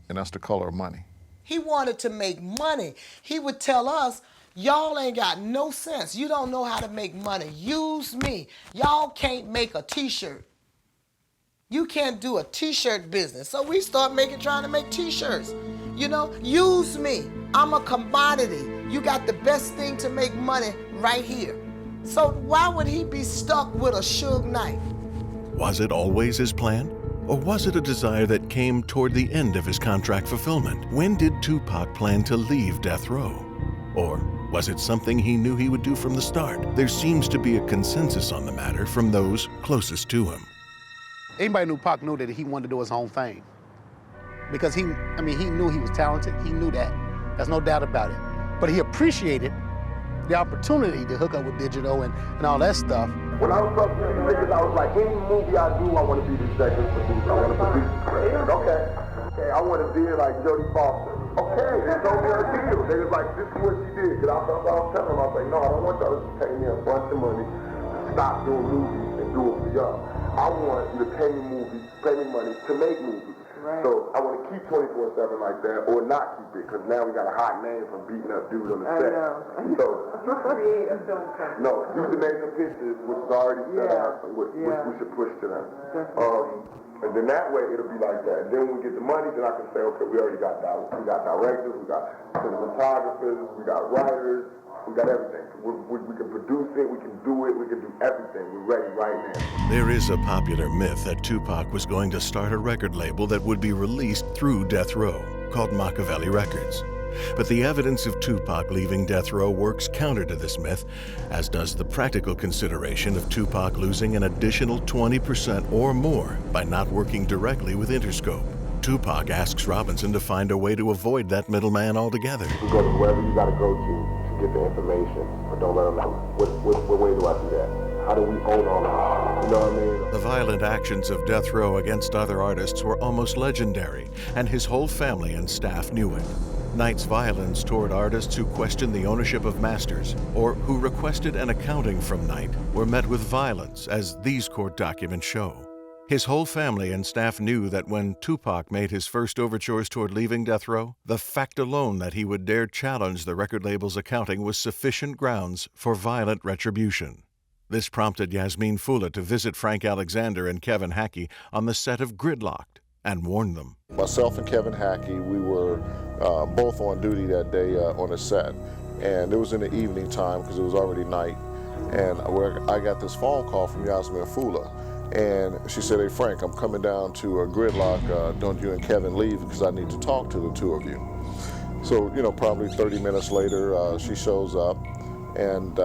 And that's the color of money. He wanted to make money. He would tell us, y'all ain't got no sense. You don't know how to make money. Use me. Y'all can't make a t-shirt. You can't do a t-shirt business. So we start trying to make t-shirts. Use me. I'm a commodity. You got the best thing to make money right here. So why would he be stuck with a Suge Knight? Was it always his plan? Or was it a desire that came toward the end of his contract fulfillment? When did Tupac plan to leave death row? Or was it something he knew he would do from the start? There seems to be a consensus on the matter from those closest to him. Anybody knew Pac knew that he wanted to do his own thing. Because he knew he was talented. He knew that. There's no doubt about it. But he appreciated the opportunity to hook up with digital and all that stuff. When I was talking to these niggas, I was like, any movie I do, I want to be the executive producer. I want to produce the credit. Okay, I want to be like Jodie Foster. Okay, they told me a deal. They was like, this is what she did. Because I was telling them, I was like, no, I don't want y'all to pay me a bunch of money to stop doing movies and do it for y'all. I want you to pay me money to make movies. So I want to keep 24/7 like that, or not keep it, because now we got a hot name from beating up dudes on the set. So create a film company. no, use the names and pictures, which is already set up, which we should push to them. And then that way it'll be like that. And then when we get the money, then I can say, okay, we already got directors, we got cinematographers, we got writers, we got everything. We can produce it, we can do it, we can do everything. We're ready right now. There is a popular myth that Tupac was going to start a record label that would be released through Death Row, called Machiavelli Records. But the evidence of Tupac leaving Death Row works counter to this myth, as does the practical consideration of Tupac losing an additional 20% or more by not working directly with Interscope. Tupac asks Robinson to find a way to avoid that middleman altogether. You go to wherever you got to go to get the information, but don't let them know. What way do I do that? How do we own all that? You know what I mean? The violent actions of Death Row against other artists were almost legendary, and his whole family and staff knew it. Knight's violence toward artists who questioned the ownership of masters or who requested an accounting from Knight were met with violence, as these court documents show. His whole family and staff knew that when Tupac made his first overtures toward leaving Death Row, the fact alone that he would dare challenge the record label's accounting was sufficient grounds for violent retribution. This prompted Yasmin Fula to visit Frank Alexander and Kevin Hackey on the set of Gridlocked and warn them. Myself and Kevin Hackey, we were both on duty that day on the set, and it was in the evening time because it was already night, and I got this phone call from Yasmin Fula, and she said, "Hey Frank, I'm coming down to a Gridlock, don't you and Kevin leave because I need to talk to the two of you." So, you know, probably 30 minutes later, she shows up, and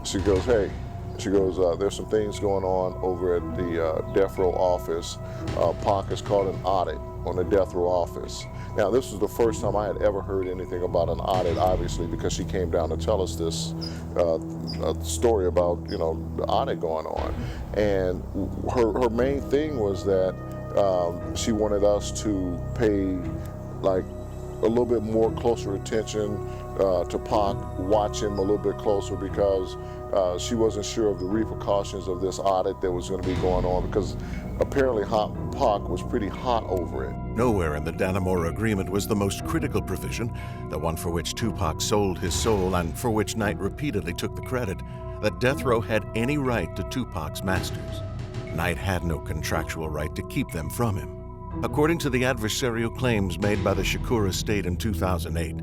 she goes, "Hey," she goes, "there's some things going on over at the Death Row office. Pac has called an audit on the Death Row office." Now, this was the first time I had ever heard anything about an audit, obviously, because she came down to tell us this story about, you know, the audit going on. And her main thing was that she wanted us to pay, like, a little bit more closer attention to Pac, watch him a little bit closer, because she wasn't sure of the repercussions of this audit that was going to be going on, because apparently Pac was pretty hot over it. Nowhere in the Dannemora Agreement was the most critical provision, the one for which Tupac sold his soul and for which Knight repeatedly took the credit, that Death Row had any right to Tupac's masters. Knight had no contractual right to keep them from him. According to the adversarial claims made by the Shakur estate in 2008,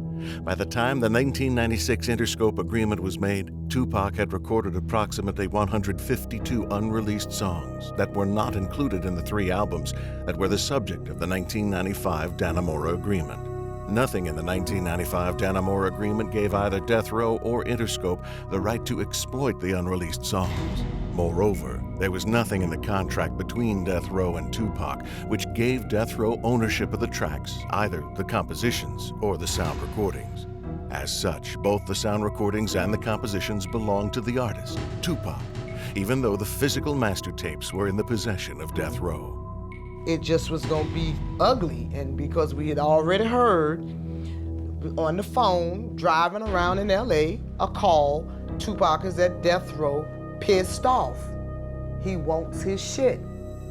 by the time the 1996 Interscope agreement was made, Tupac had recorded approximately 152 unreleased songs that were not included in the 3 albums that were the subject of the 1995 Dannemora agreement. Nothing in the 1995 Dannemora agreement gave either Death Row or Interscope the right to exploit the unreleased songs. Moreover, there was nothing in the contract between Death Row and Tupac which gave Death Row ownership of the tracks, either the compositions or the sound recordings. As such, both the sound recordings and the compositions belonged to the artist, Tupac, even though the physical master tapes were in the possession of Death Row. It just was gonna be ugly, and because we had already heard on the phone, driving around in LA, a call, Tupac is at Death Row, pissed off. He wants his shit.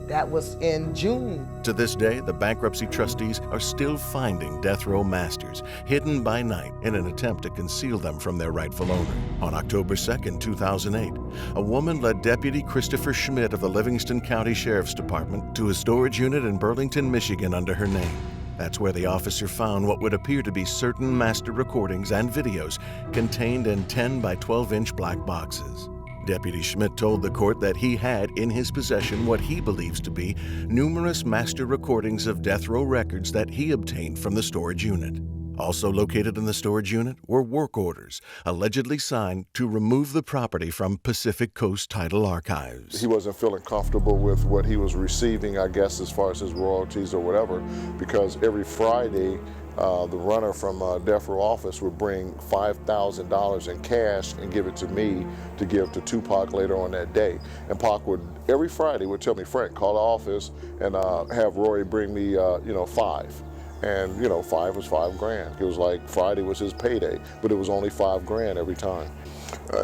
That was in June. To this day, the bankruptcy trustees are still finding Death Row masters, hidden by Knight in an attempt to conceal them from their rightful owner. On October 2nd, 2008, a woman led Deputy Christopher Schmidt of the Livingston County Sheriff's Department to a storage unit in Burlington, Michigan under her name. That's where the officer found what would appear to be certain master recordings and videos contained in 10 by 12-inch black boxes. Deputy Schmidt told the court that he had in his possession what he believes to be numerous master recordings of Death Row records that he obtained from the storage unit. Also located in the storage unit were work orders, allegedly signed to remove the property from Pacific Coast Title Archives. He wasn't feeling comfortable with what he was receiving, I guess, as far as his royalties or whatever, because every Friday, the runner from Death Row office would bring $5,000 in cash and give it to me to give to Tupac later on that day. And Pac would, every Friday, would tell me, "Frank, call the office and have Roy bring me, $5." And, $5 was $5,000. It was like Friday was his payday, but it was only $5,000 every time.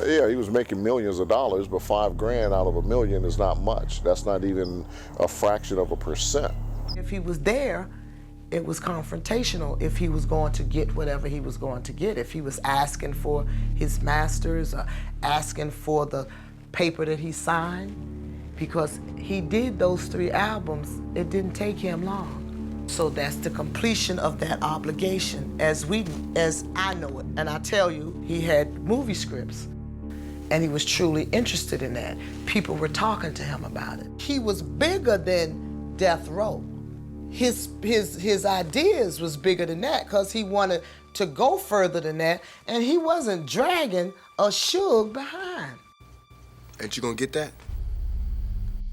Yeah, he was making millions of dollars, but $5,000 out of $1 million is not much. That's not even a fraction of a percent. If he was there, it was confrontational if he was going to get whatever he was going to get. If he was asking for his masters or asking for the paper that he signed, because he did those 3 albums, it didn't take him long. So that's the completion of that obligation as I know it. And I tell you, he had movie scripts and he was truly interested in that. People were talking to him about it. He was bigger than Death Row. His ideas was bigger than that because he wanted to go further than that, and he wasn't dragging a Suge behind. Ain't you gonna get that?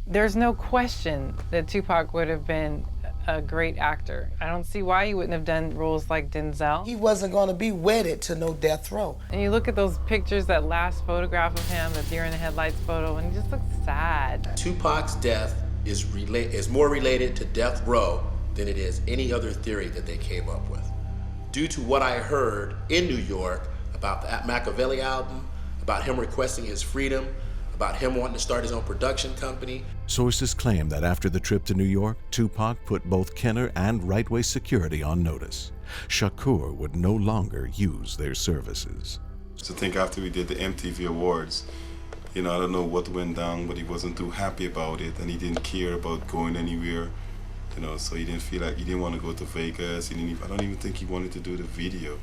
There's no question that Tupac would have been a great actor. I don't see why he wouldn't have done roles like Denzel. He wasn't gonna be wedded to no Death Row. And you look at those pictures, that last photograph of him, the deer in the headlights photo, and he just looks sad. Tupac's death is more related to Death Row than it is any other theory that they came up with. Due to what I heard in New York about the Machiavelli album, about him requesting his freedom, about him wanting to start his own production company. Sources claim that after the trip to New York, Tupac put both Kenner and Rightway Security on notice. Shakur would no longer use their services. So I think after we did the MTV Awards, I don't know what went down, but he wasn't too happy about it, and he didn't care about going anywhere. So he didn't feel like he didn't want to go to Vegas. I don't even think he wanted to do the video.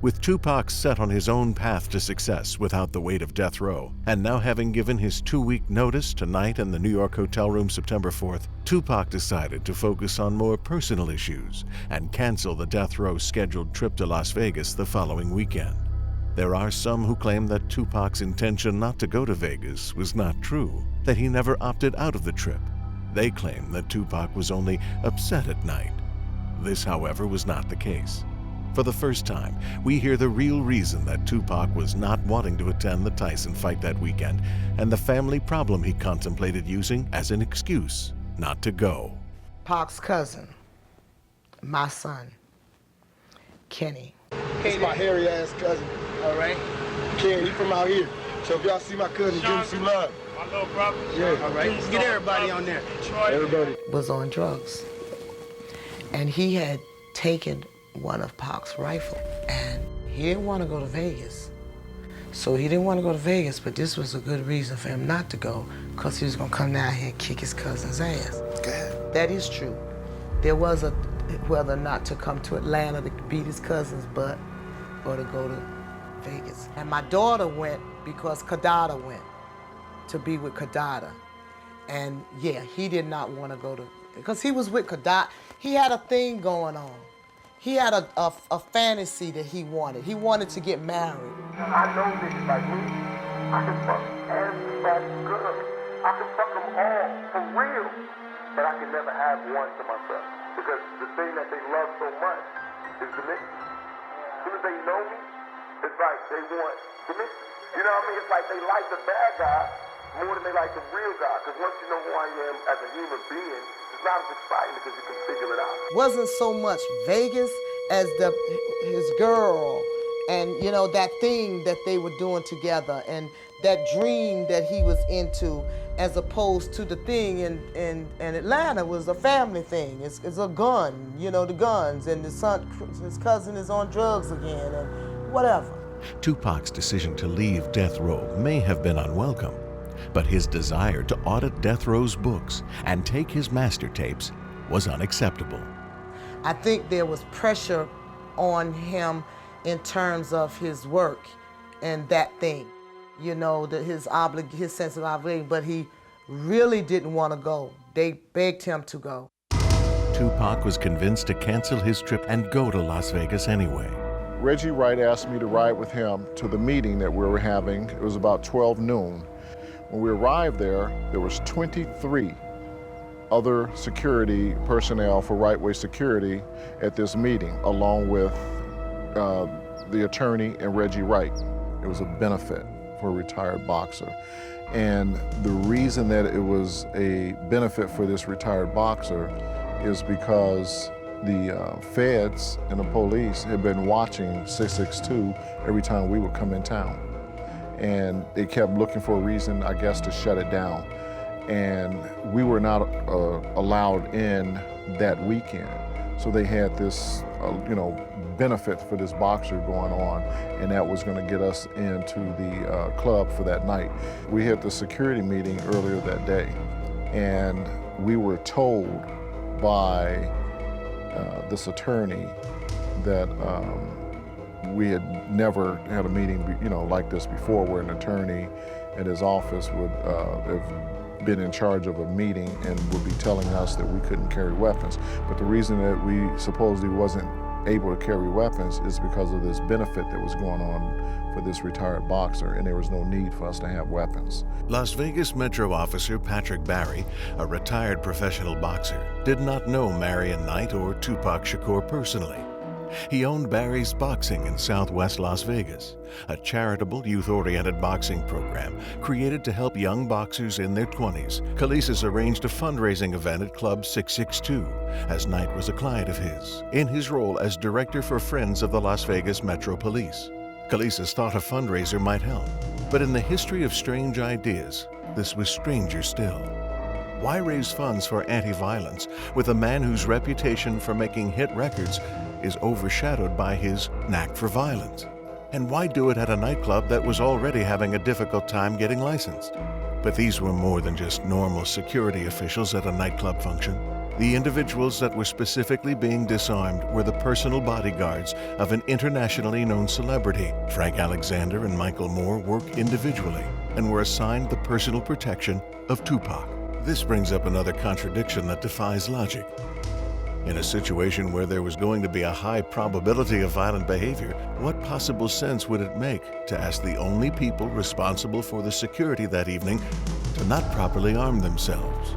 With Tupac set on his own path to success without the weight of Death Row, and now having given his 2-week notice tonight in the New York hotel room September 4th, Tupac decided to focus on more personal issues and cancel the Death Row scheduled trip to Las Vegas the following weekend. There are some who claim that Tupac's intention not to go to Vegas was not true, that he never opted out of the trip. They claim that Tupac was only upset at night. This, however, was not the case. For the first time, we hear the real reason that Tupac was not wanting to attend the Tyson fight that weekend and the family problem he contemplated using as an excuse not to go. Pac's cousin, my son, Kenny. He's my hairy ass cousin. All right. Ken, he from out here. So if y'all see my cousin, give him some love. My little brother. Yeah. All right. Get everybody on there. Everybody. Was on drugs. And he had taken one of Pac's rifle, and he didn't want to go to Vegas. So he didn't want to go to Vegas, but this was a good reason for him not to go, because he was going to come down here and kick his cousin's ass. God. That is true. There was a whether or not to come to Atlanta to beat his cousin's butt or to go to Vegas. And my daughter went because Kadada went to be with Kadada. And yeah, he did not want to go to, because he was with Kadada. He had a thing going on. He had a fantasy that he wanted. He wanted to get married. I know niggas like me. I can fuck everybody good. I can fuck them all for real. But I can never have one to myself. Because the thing that they love so much is the mix. As soon as they know me, it's like they want the mix. You know what I mean? It's like they like the bad guy more than they like the real guy. Because once you know who I am as a human being, it's not as exciting because you can figure it out. Wasn't so much Vegas as his girl and, that thing that they were doing together and that dream that he was into, as opposed to the thing in Atlanta was a family thing. It's a gun, the guns, and his cousin is on drugs again and whatever. Tupac's decision to leave Death Row may have been unwelcome, but his desire to audit Death Row's books and take his master tapes was unacceptable. I think there was pressure on him in terms of his work and that thing, his sense of obligation, but he really didn't want to go. They begged him to go. Tupac was convinced to cancel his trip and go to Las Vegas anyway. Reggie Wright asked me to ride with him to the meeting that we were having. It was about 12 noon. When we arrived there was 23 other security personnel for Rightway Security at this meeting, along with the attorney and Reggie Wright. It was a benefit for a retired boxer. And the reason that it was a benefit for this retired boxer is because the feds and the police had been watching 662 every time we would come in town. And they kept looking for a reason, I guess, to shut it down. and we were not allowed in that weekend. So they had this, benefit for this boxer going on, and that was going to get us into the club for that night. We had the security meeting earlier that day, and we were told by this attorney that we had never had a meeting, like this before, where an attorney at his office would have been in charge of a meeting and would be telling us that we couldn't carry weapons. But the reason that we supposedly wasn't able to carry weapons is because of this benefit that was going on for this retired boxer, and there was no need for us to have weapons. Las Vegas Metro officer Patrick Barry, a retired professional boxer, did not know Marion Knight or Tupac Shakur personally. He owned Barry's Boxing in Southwest Las Vegas, a charitable, youth-oriented boxing program created to help young boxers in their 20s. Kalisis arranged a fundraising event at Club 662, as Knight was a client of his, in his role as director for Friends of the Las Vegas Metro Police. Kalisis thought a fundraiser might help, but in the history of strange ideas, this was stranger still. Why raise funds for anti-violence with a man whose reputation for making hit records is overshadowed by his knack for violence? And why do it at a nightclub that was already having a difficult time getting licensed? But these were more than just normal security officials at a nightclub function. The individuals that were specifically being disarmed were the personal bodyguards of an internationally known celebrity. Frank Alexander and Michael Moore worked individually and were assigned the personal protection of Tupac. This brings up another contradiction that defies logic. In a situation where there was going to be a high probability of violent behavior, what possible sense would it make to ask the only people responsible for the security that evening to not properly arm themselves?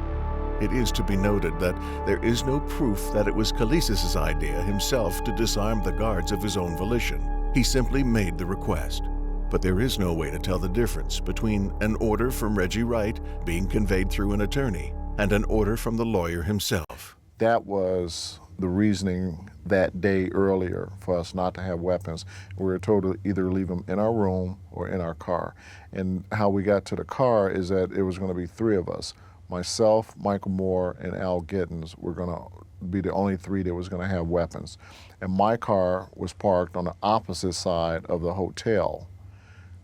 It is to be noted that there is no proof that it was Kalisis' idea himself to disarm the guards of his own volition. He simply made the request. But there is no way to tell the difference between an order from Reggie Wright being conveyed through an attorney and an order from the lawyer himself. That was the reasoning that day earlier for us not to have weapons. We were told to either leave them in our room or in our car. And how we got to the car is that it was going to be three of us. Myself, Michael Moore, and Al Gittins were going to be the only three that was going to have weapons. And my car was parked on the opposite side of the hotel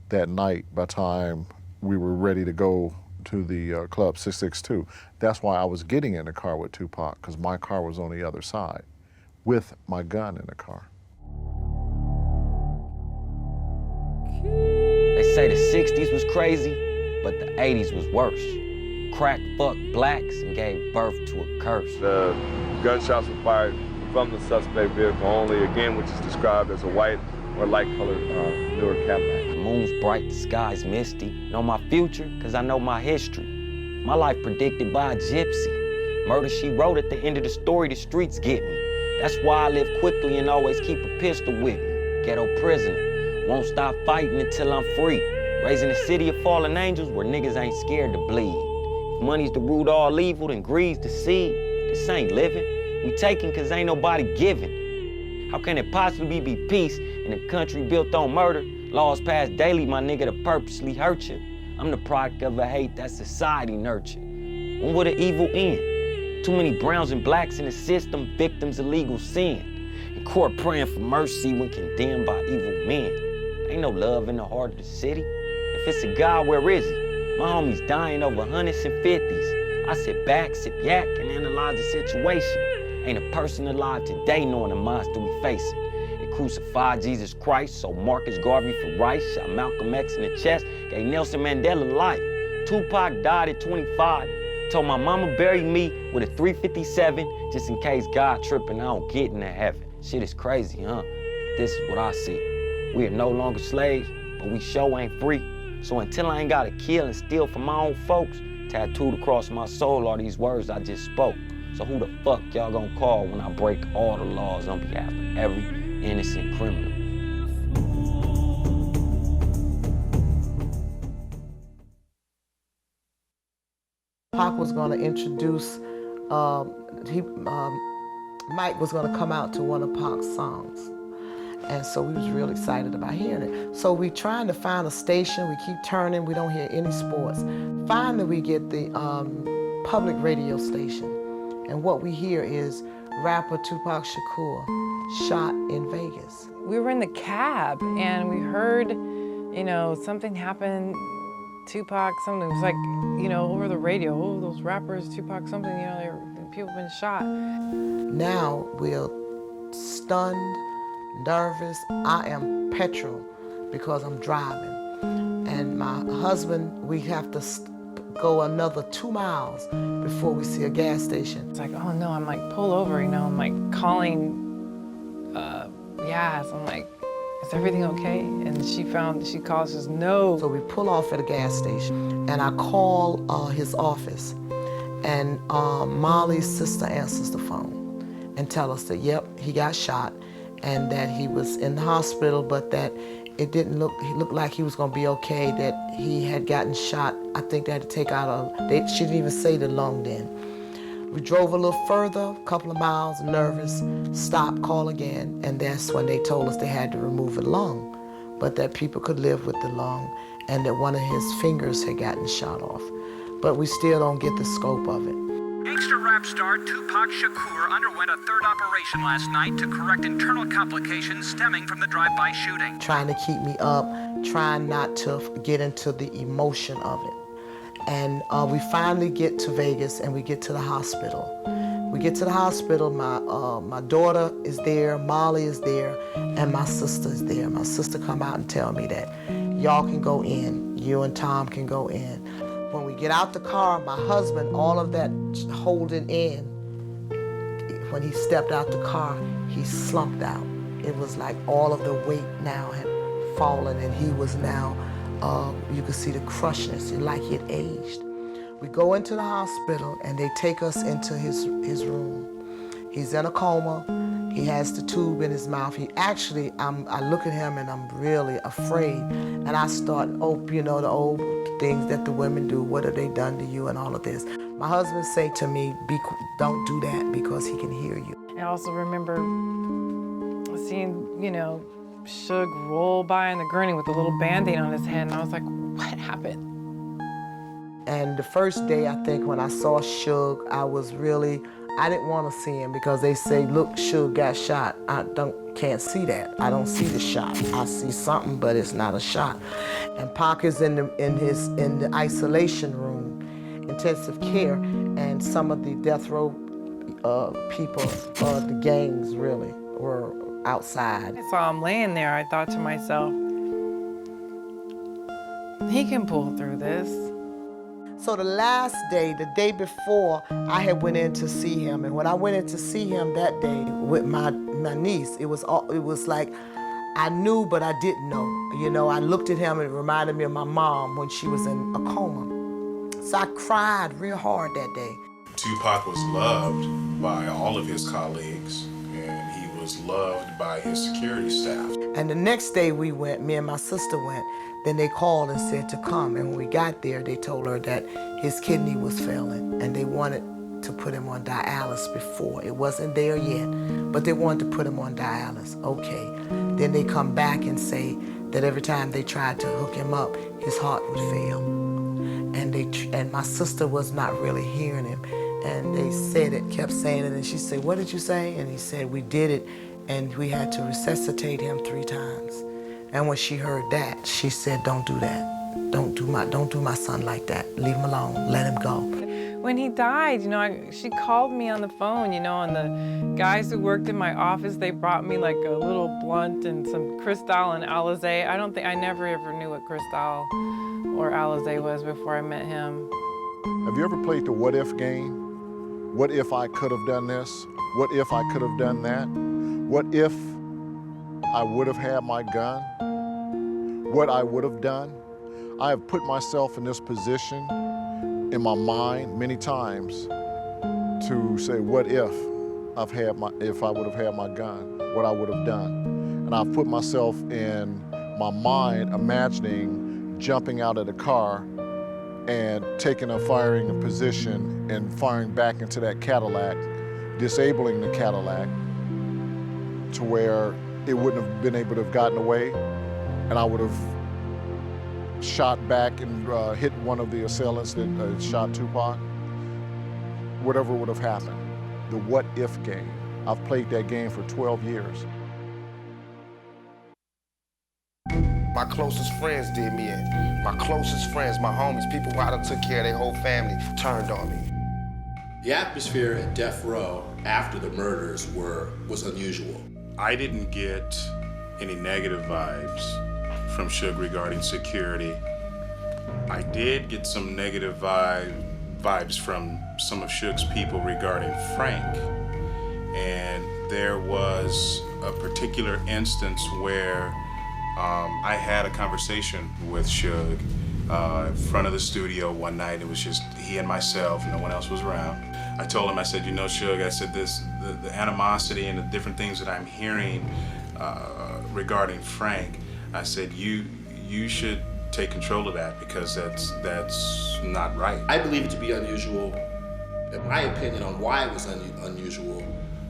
that night by the time we were ready to go to the Club 662. That's why I was getting in the car with Tupac, because my car was on the other side with my gun in the car. They say the 60s was crazy, but the 80s was worse. Crack fucked blacks and gave birth to a curse. The gunshots were fired from the suspect vehicle only, again, which is described as a white or light-colored Newark Cadillac. The moon's bright, the sky's misty. Know my future, cause I know my history. My life predicted by a gypsy. Murder she wrote at the end of the story, the streets get me. That's why I live quickly and always keep a pistol with me. Ghetto prisoner, won't stop fighting until I'm free. Raising a city of fallen angels where niggas ain't scared to bleed. If money's the root of all evil, then greed's the seed. This ain't living, we taking cause ain't nobody giving. How can it possibly be peace in a country built on murder? Laws passed daily, my nigga, to purposely hurt you. I'm the product of a hate that society nurtured. When will the evil end? Too many browns and blacks in the system, victims of legal sin. In court praying for mercy when condemned by evil men. Ain't no love in the heart of the city. If it's a God, where is he? My homies dying over hundreds and fifties. I sit back, sip yak, and analyze the situation. Ain't a person alive today knowing the monster we facing. They crucified Jesus Christ, so Marcus Garvey for Rice, shot Malcolm X in the chest, gave Nelson Mandela life. Tupac died at 25. Told my mama bury me with a 357, just in case God tripping, I don't get into heaven. Shit is crazy, huh? This is what I see. We are no longer slaves, but we sure ain't free. So until I ain't gotta kill and steal from my own folks, tattooed across my soul are these words I just spoke. So who the fuck y'all gonna call when I break all the laws on behalf of every innocent criminal? Pac was going to introduce, Mike was going to come out to one of Pac's songs. And so we was real excited about hearing it. So we trying to find a station. We keep turning. We don't hear any sports. Finally, we get the public radio station. And what we hear is rapper Tupac Shakur shot in Vegas. We were in the cab and we heard, you know, something happened. Tupac, something was like, you know, over the radio. Oh, those rappers, Tupac, something, you know, people have been shot. Now we're stunned, nervous. I am petrol because I'm driving. And my husband, we have to go another 2 miles before we see a gas station. It's like, oh no, I'm like, pull over, you know, I'm like calling Yaz. I'm like, is everything okay? And she calls, says no. So we pull off at a gas station and I call his office and Molly's sister answers the phone and tell us that, yep, he got shot and that he was in the hospital, but that it didn't look, he looked like he was gonna be okay, that he had gotten shot. I think they had to take out she didn't even say the lung then. We drove a little further, a couple of miles, nervous, stopped, call again, and that's when they told us they had to remove a lung, but that people could live with the lung and that one of his fingers had gotten shot off. But we still don't get the scope of it. Gangster rap star Tupac Shakur underwent a third operation last night to correct internal complications stemming from the drive-by shooting. Trying to keep me up, trying not to get into the emotion of it. And we finally get to Vegas and we get to the hospital. We get to the hospital, my daughter is there, Molly is there, and my sister is there. My sister come out and tell me that y'all can go in, you and Tom can go in. When we get out the car, my husband, all of that holding in, when he stepped out the car, he slumped out. It was like all of the weight now had fallen and he was now, you could see the crushness, like he had aged. We go into the hospital and they take us into his room. He's in a coma. He has the tube in his mouth. I look at him and I'm really afraid. And I start, you know, the old things that the women do. What have they done to you and all of this? My husband say to me, don't do that because he can hear you. I also remember seeing, you know, Suge roll by in the gurney with a little Band-Aid on his head, and I was like, what happened? And the first day, I think, when I saw Suge, I didn't want to see him because they say, look, Suge got shot. I can't see that. I don't see the shot. I see something, but it's not a shot. And Pac is in the isolation room, intensive care, and some of the death row people, the gangs really, were outside. I saw him laying there. I thought to myself, he can pull through this. So the last day, the day before, I had went in to see him, and when I went in to see him that day with my niece, it was like I knew, but I didn't know. You know, I looked at him and it reminded me of my mom when she was in a coma. So I cried real hard that day. Tupac was loved by all of his colleagues, and he was loved by his security staff. And the next day we went, me and my sister went, then they called and said to come. And when we got there, they told her that his kidney was failing and they wanted to put him on dialysis before. It wasn't there yet, but they wanted to put him on dialysis. Okay. Then they come back and say that every time they tried to hook him up, his heart would fail. And my sister was not really hearing him. And they said it, kept saying it, and she said, what did you say? And he said, we did it, and we had to resuscitate him 3 times. And when she heard that, she said, don't do that. Don't do my son like that. Leave him alone, let him go. When he died, you know, she called me on the phone, you know, and the guys who worked in my office, they brought me like a little blunt and some Cristal and Alizé. I never ever knew what Cristal or Alizé was before I met him. Have you ever played the what if game? What if I could have done this? What if I could have done that? What if I would have had my gun? What I would have done? I have put myself in this position in my mind many times to say, what if I would have had my gun, what I would have done. And I've put myself in my mind imagining jumping out of the car and taking a firing position and firing back into that Cadillac, disabling the Cadillac to where it wouldn't have been able to have gotten away, and I would have shot back and hit one of the assailants that shot Tupac. Whatever would have happened. The what-if game. I've played that game for 12 years. My closest friends did me in. My closest friends, my homies, people who I done took care of their whole family, turned on me. The atmosphere at Death Row after the murders was unusual. I didn't get any negative vibes from Suge regarding security. I did get some negative vibes from some of Suge's people regarding Frank. And there was a particular instance where I had a conversation with Suge in front of the studio one night. It was just he and myself, no one else was around. I told him, I said, you know, Suge, I said, the animosity and the different things that I'm hearing regarding Frank, I said, you should take control of that because that's not right. I believe it to be unusual. In my opinion on why it was unusual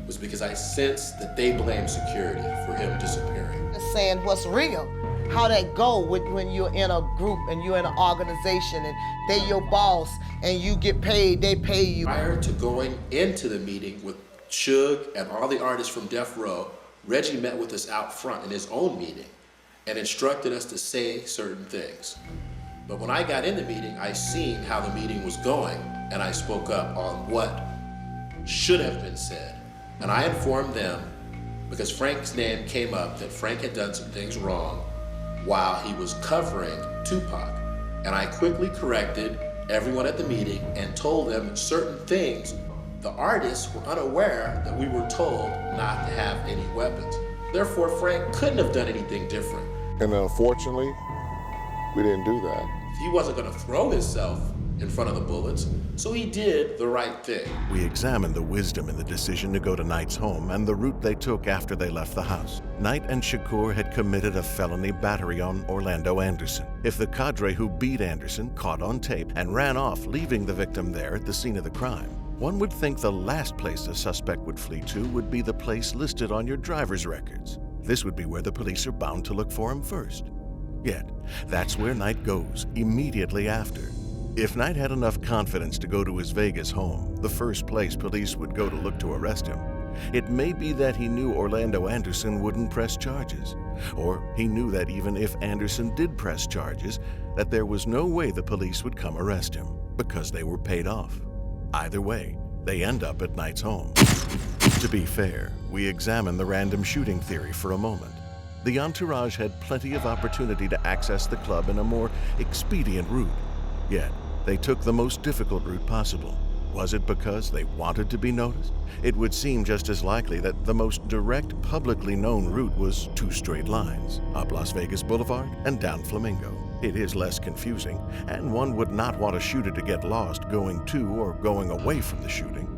was because I sensed that they blamed security for him disappearing. Saying what's real, how that go when you're in a group and you're in an organization and they your boss and you get paid, they pay you. Prior to going into the meeting with Suge and all the artists from Death Row, Reggie met with us out front in his own meeting and instructed us to say certain things. But when I got in the meeting, I seen how the meeting was going and I spoke up on what should have been said. And I informed them, because Frank's name came up, that Frank had done some things wrong while he was covering Tupac. And I quickly corrected everyone at the meeting and told them certain things. The artists were unaware that we were told not to have any weapons. Therefore, Frank couldn't have done anything different. And unfortunately, we didn't do that. He wasn't gonna throw himself in front of the bullets, so he did the right thing. We examined the wisdom in the decision to go to Knight's home and the route they took after they left the house. Knight and Shakur had committed a felony battery on Orlando Anderson. If the cadre who beat Anderson caught on tape and ran off, leaving the victim there at the scene of the crime, one would think the last place the suspect would flee to would be the place listed on your driver's records. This would be where the police are bound to look for him first. Yet, that's where Knight goes immediately after. If Knight had enough confidence to go to his Vegas home, the first place police would go to look to arrest him, it may be that he knew Orlando Anderson wouldn't press charges. Or he knew that even if Anderson did press charges, that there was no way the police would come arrest him, because they were paid off. Either way, they end up at Knight's home. To be fair, we examine the random shooting theory for a moment. The entourage had plenty of opportunity to access the club in a more expedient route. Yet, they took the most difficult route possible. Was it because they wanted to be noticed? It would seem just as likely that the most direct, publicly known route was 2 straight lines, up Las Vegas Boulevard and down Flamingo. It is less confusing, and one would not want a shooter to get lost going to or going away from the shooting.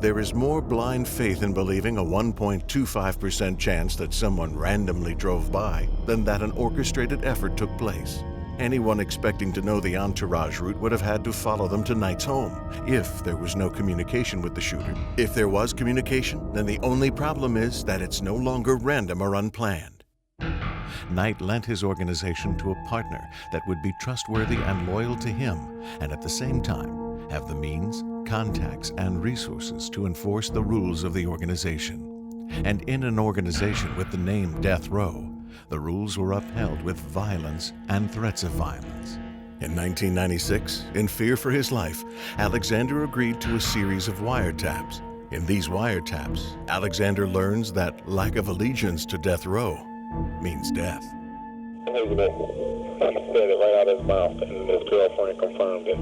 There is more blind faith in believing a 1.25% chance that someone randomly drove by than that an orchestrated effort took place. Anyone expecting to know the entourage route would have had to follow them to Knight's home, if there was no communication with the shooter. If there was communication, then the only problem is that it's no longer random or unplanned. Knight lent his organization to a partner that would be trustworthy and loyal to him, and at the same time have the means, contacts, and resources to enforce the rules of the organization. And in an organization with the name Death Row, the rules were upheld with violence and threats of violence. In 1996, in fear for his life, Alexander agreed to a series of wiretaps. In these wiretaps, Alexander learns that lack of allegiance to Death Row means death. He said it right out of his mouth, and his girlfriend confirmed it.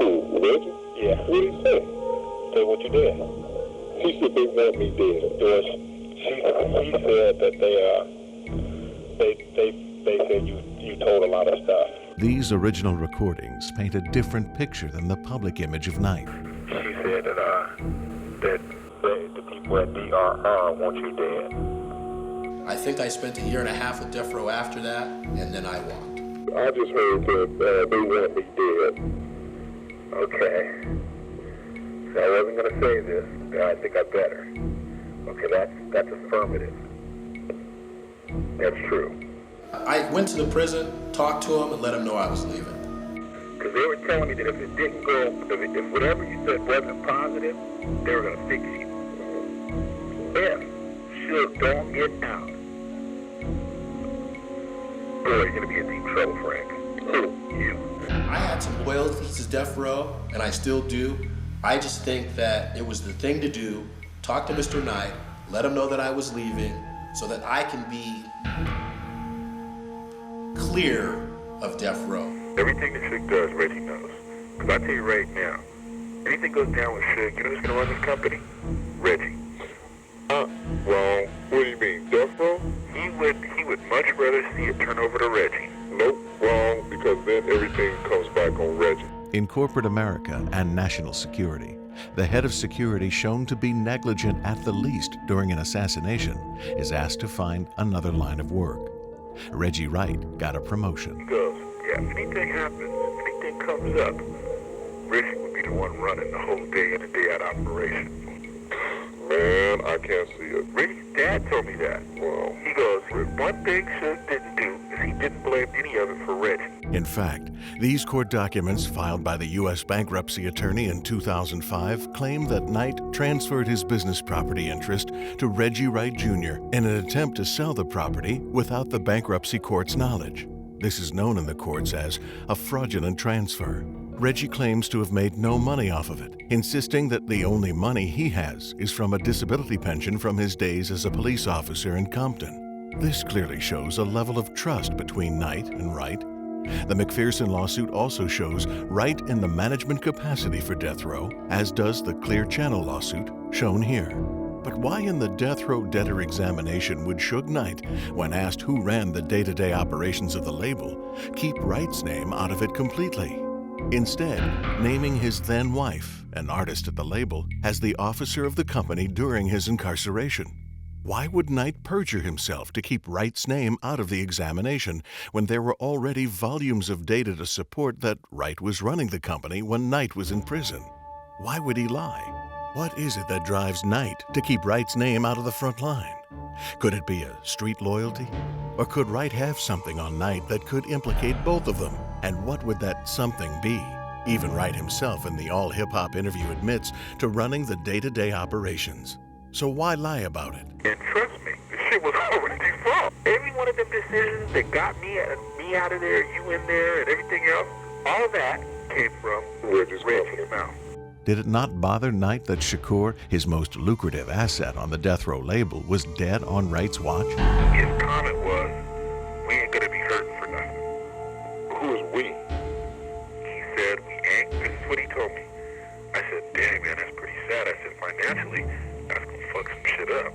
Who, Reggie? Yeah. What did he say? Say what you did. He said they want me dead. She said that they said you told a lot of stuff. These original recordings paint a different picture than the public image of Knight. She said that the people at DRR want you dead. I think I spent 1.5 years with Death Row after that, and then I walked. I just heard that they want me dead. Okay. So I wasn't going to say this, but I think I better. Okay, that's affirmative. That's true. I went to the prison, talked to him, and let him know I was leaving. Because they were telling me that if it didn't go, if whatever you said wasn't positive, they were going to fix you. If Suge don't get out, boy, you're going to be in deep trouble, Frank. Who? You. I had some loyalty to Death Row, and I still do. I just think that it was the thing to do. Talk to Mr. Knight, let him know that I was leaving, so that I can be clear of Death Row. Everything that Suge does, Reggie knows. Because I tell you right now, anything goes down with Suge, you know who's going to run this company? Reggie. Wrong. What do you mean, Death Row? He would much rather see it turn over to Reggie. Nope, wrong, because then everything comes back on Reggie. In corporate America and national security, the head of security shown to be negligent at the least during an assassination is asked to find another line of work. Reggie Wright got a promotion. He goes, yeah, if anything happens, anything comes up, Reggie would be the one running the whole day in and day out operation. Man, I can't see it. Reggie's dad told me that. Well, he goes, one thing Suge didn't do is he didn't blame any of it for Reggie. In fact, these court documents filed by the U.S. bankruptcy attorney in 2005 claim that Knight transferred his business property interest to Reggie Wright Jr. in an attempt to sell the property without the bankruptcy court's knowledge. This is known in the courts as a fraudulent transfer. Reggie claims to have made no money off of it, insisting that the only money he has is from a disability pension from his days as a police officer in Compton. This clearly shows a level of trust between Knight and Wright. The McPherson lawsuit also shows Wright in the management capacity for Death Row, as does the Clear Channel lawsuit, shown here. But why in the Death Row debtor examination would Suge Knight, when asked who ran the day-to-day operations of the label, keep Wright's name out of it completely? Instead, naming his then wife, an artist at the label, as the officer of the company during his incarceration. Why would Knight perjure himself to keep Wright's name out of the examination when there were already volumes of data to support that Wright was running the company when Knight was in prison? Why would he lie? What is it that drives Knight to keep Wright's name out of the front line? Could it be a street loyalty? Or could Wright have something on Knight that could implicate both of them? And what would that something be? Even Wright himself in the all-hip-hop interview admits to running the day-to-day operations. So why lie about it? And trust me, this shit was already fault. Every one of them decisions that got me out of there, you in there, and everything else, all that came from Reggie's mouth. Did it not bother Knight that Shakur, his most lucrative asset on the Death Row label, was dead on Wright's watch? His comment was, we ain't gonna be hurting for nothing. Who is we? He said, we ain't. This is what he told me. I said, dang man, that's pretty sad. I said, financially, that's gonna fuck some shit up.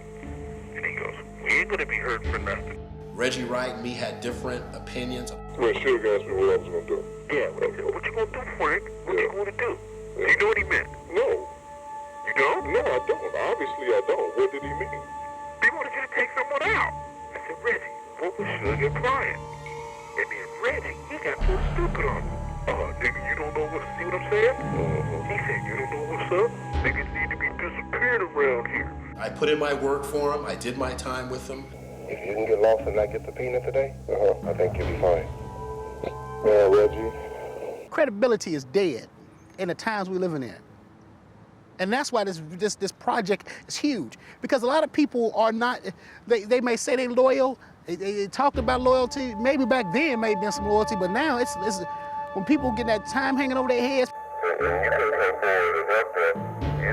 And he goes, we ain't gonna be hurting for nothing. Reggie Wright and me had different opinions. Well, Suge asked me what I was gonna do. Yeah, well, what you gonna do, Frank? What you gonna do? Do you know what he meant? No. You don't? No, I don't. Obviously, I don't. What did he mean? He wanted you to take someone out. I said, Reggie, what was Suge implying? And then Reggie, he got so stupid on me. Oh, nigga, you don't know see what I'm saying? He said, you don't know what's up? Niggas need to be disappeared around here. I put in my work for him. I did my time with him. If you didn't get lost and not get subpoenaed today, I think you'll be fine. Yeah, Reggie. Credibility is dead in the times we're living in. And that's why this project is huge. Because a lot of people are not, they may say they're loyal, they talked about loyalty, maybe back then may have been some loyalty, but now it's when people get that time hanging over their heads. You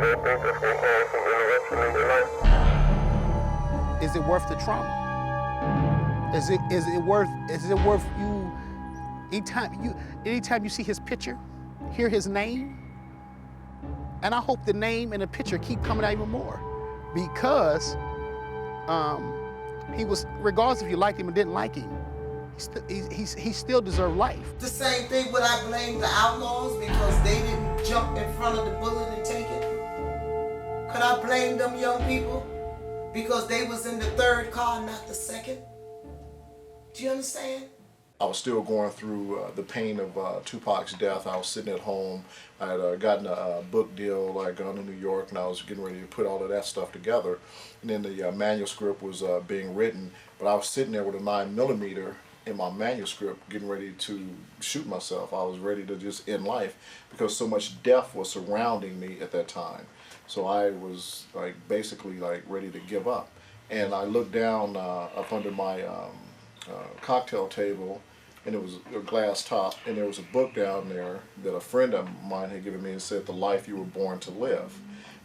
don't think that's going to cause some interruption in your life? Is it worth the trauma? Is it worth you, anytime you see his picture, hear his name, and I hope the name and the picture keep coming out even more, because he was, regardless if you liked him or didn't like him, he still deserved life. The same thing would I blame the outlaws because they didn't jump in front of the bullet and take it? Could I blame them young people because they was in the third car, not the second? Do you understand? I was still going through the pain of Tupac's death. I was sitting at home. I had gotten a book deal. I had gone to New York, and I was getting ready to put all of that stuff together. And then the manuscript was being written, but I was sitting there with a 9mm in my manuscript, getting ready to shoot myself. I was ready to just end life because so much death was surrounding me at that time. So I was like basically like ready to give up. And I looked down up under my cocktail table, and it was a glass top, and there was a book down there that a friend of mine had given me and said, "The Life You Were Born to Live."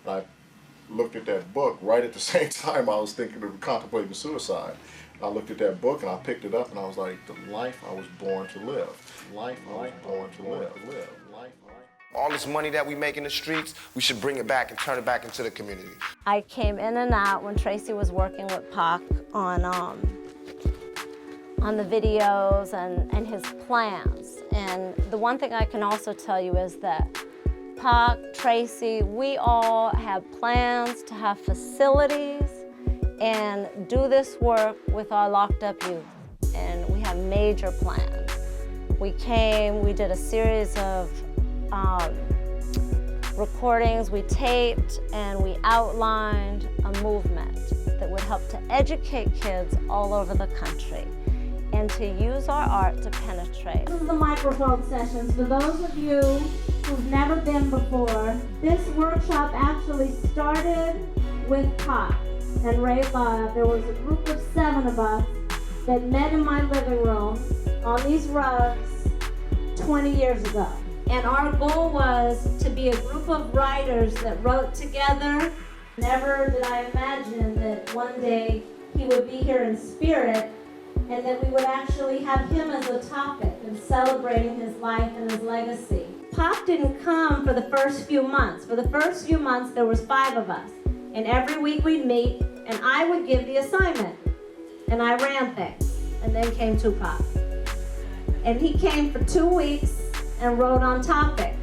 And I looked at that book right at the same time I was thinking of contemplating suicide. I looked at that book and I picked it up and I was like, the life I was born to live. Life I was born to live. All this money that we make in the streets, we should bring it back and turn it back into the community. I came in and out when Tracy was working with Pac on the videos and his plans. And the one thing I can also tell you is that Pac, Tracy, we all have plans to have facilities and do this work with our locked up youth. And we have major plans. We did a series of recordings, we taped, and we outlined a movement that would help to educate kids all over the country and to use our art to penetrate. This is the microphone sessions. For those of you who've never been before, this workshop actually started with Pac and Ray Love. There was a group of 7 of us that met in my living room on these rugs 20 years ago. And our goal was to be a group of writers that wrote together. Never did I imagine that one day he would be here in spirit and that we would actually have him as a topic and celebrating his life and his legacy. Pac didn't come for the first few months. For the first few months, there was 5 of us. And every week we'd meet, and I would give the assignment. And I ran things. And then came Tupac. And he came for 2 weeks and wrote on topic.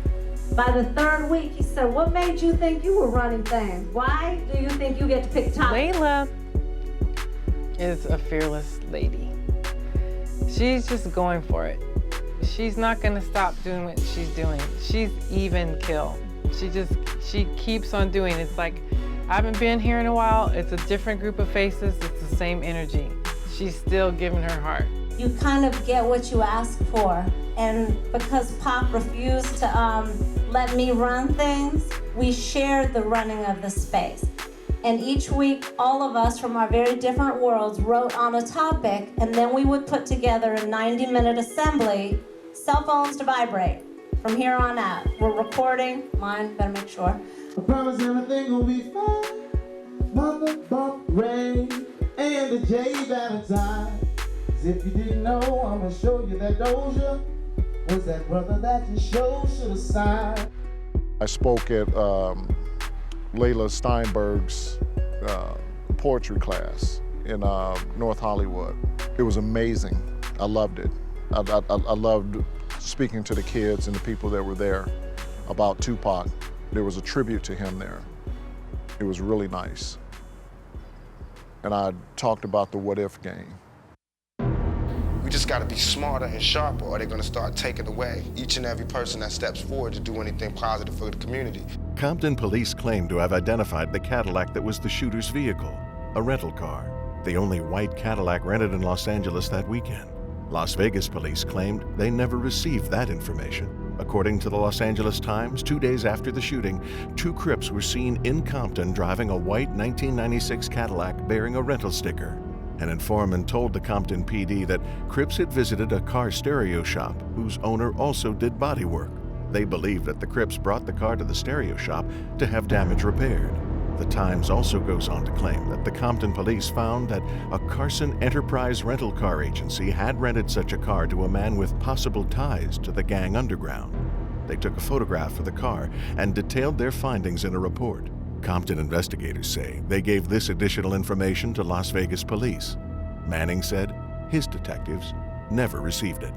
By the 3rd week, he said, "What made you think you were running things? Why do you think you get to pick topic?" Layla is a fearless lady. She's just going for it. She's not gonna stop doing what she's doing. She's even kill. She keeps on doing it. It's like, I haven't been here in a while. It's a different group of faces. It's the same energy. She's still giving her heart. You kind of get what you ask for. And because Pac refused to let me run things, we shared the running of the space. And each week, all of us from our very different worlds wrote on a topic, and then we would put together a 90-minute assembly, cell phones to vibrate. From here on out, we're recording. Mine, better make sure. I promise everything will be fine. Mother, bump, Ray, and the J Valentine. If you didn't know, I'm gonna show you that Doja was that brother that you should have signed. I spoke at Layla Steinberg's poetry class in North Hollywood. It was amazing. I loved it. I loved speaking to the kids and the people that were there about Tupac. There was a tribute to him there. It was really nice. And I talked about the what if game. We just gotta be smarter and sharper, or they're gonna start taking away each and every person that steps forward to do anything positive for the community. Compton police claim to have identified the Cadillac that was the shooter's vehicle, a rental car, the only white Cadillac rented in Los Angeles that weekend. Las Vegas police claimed they never received that information. According to the Los Angeles Times, 2 days after the shooting, 2 Crips were seen in Compton driving a white 1996 Cadillac bearing a rental sticker. An informant told the Compton PD that Crips had visited a car stereo shop whose owner also did body work. They believed that the Crips brought the car to the stereo shop to have damage repaired. The Times also goes on to claim that the Compton police found that a Carson Enterprise rental car agency had rented such a car to a man with possible ties to the gang underground. They took a photograph of the car and detailed their findings in a report. Compton investigators say they gave this additional information to Las Vegas police. Manning said his detectives never received it.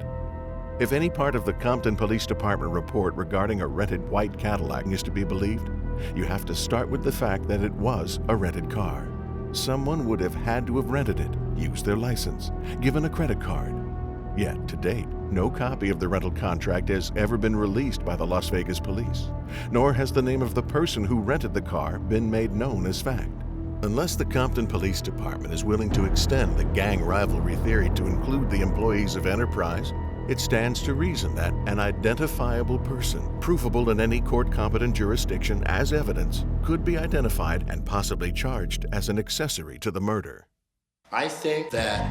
If any part of the Compton Police Department report regarding a rented white Cadillac is to be believed, you have to start with the fact that it was a rented car. Someone would have had to have rented it, used their license, given a credit card. Yet, to date, no copy of the rental contract has ever been released by the Las Vegas police, nor has the name of the person who rented the car been made known as fact. Unless the Compton Police Department is willing to extend the gang rivalry theory to include the employees of Enterprise, it stands to reason that an identifiable person, provable in any court-competent jurisdiction as evidence, could be identified and possibly charged as an accessory to the murder. I think that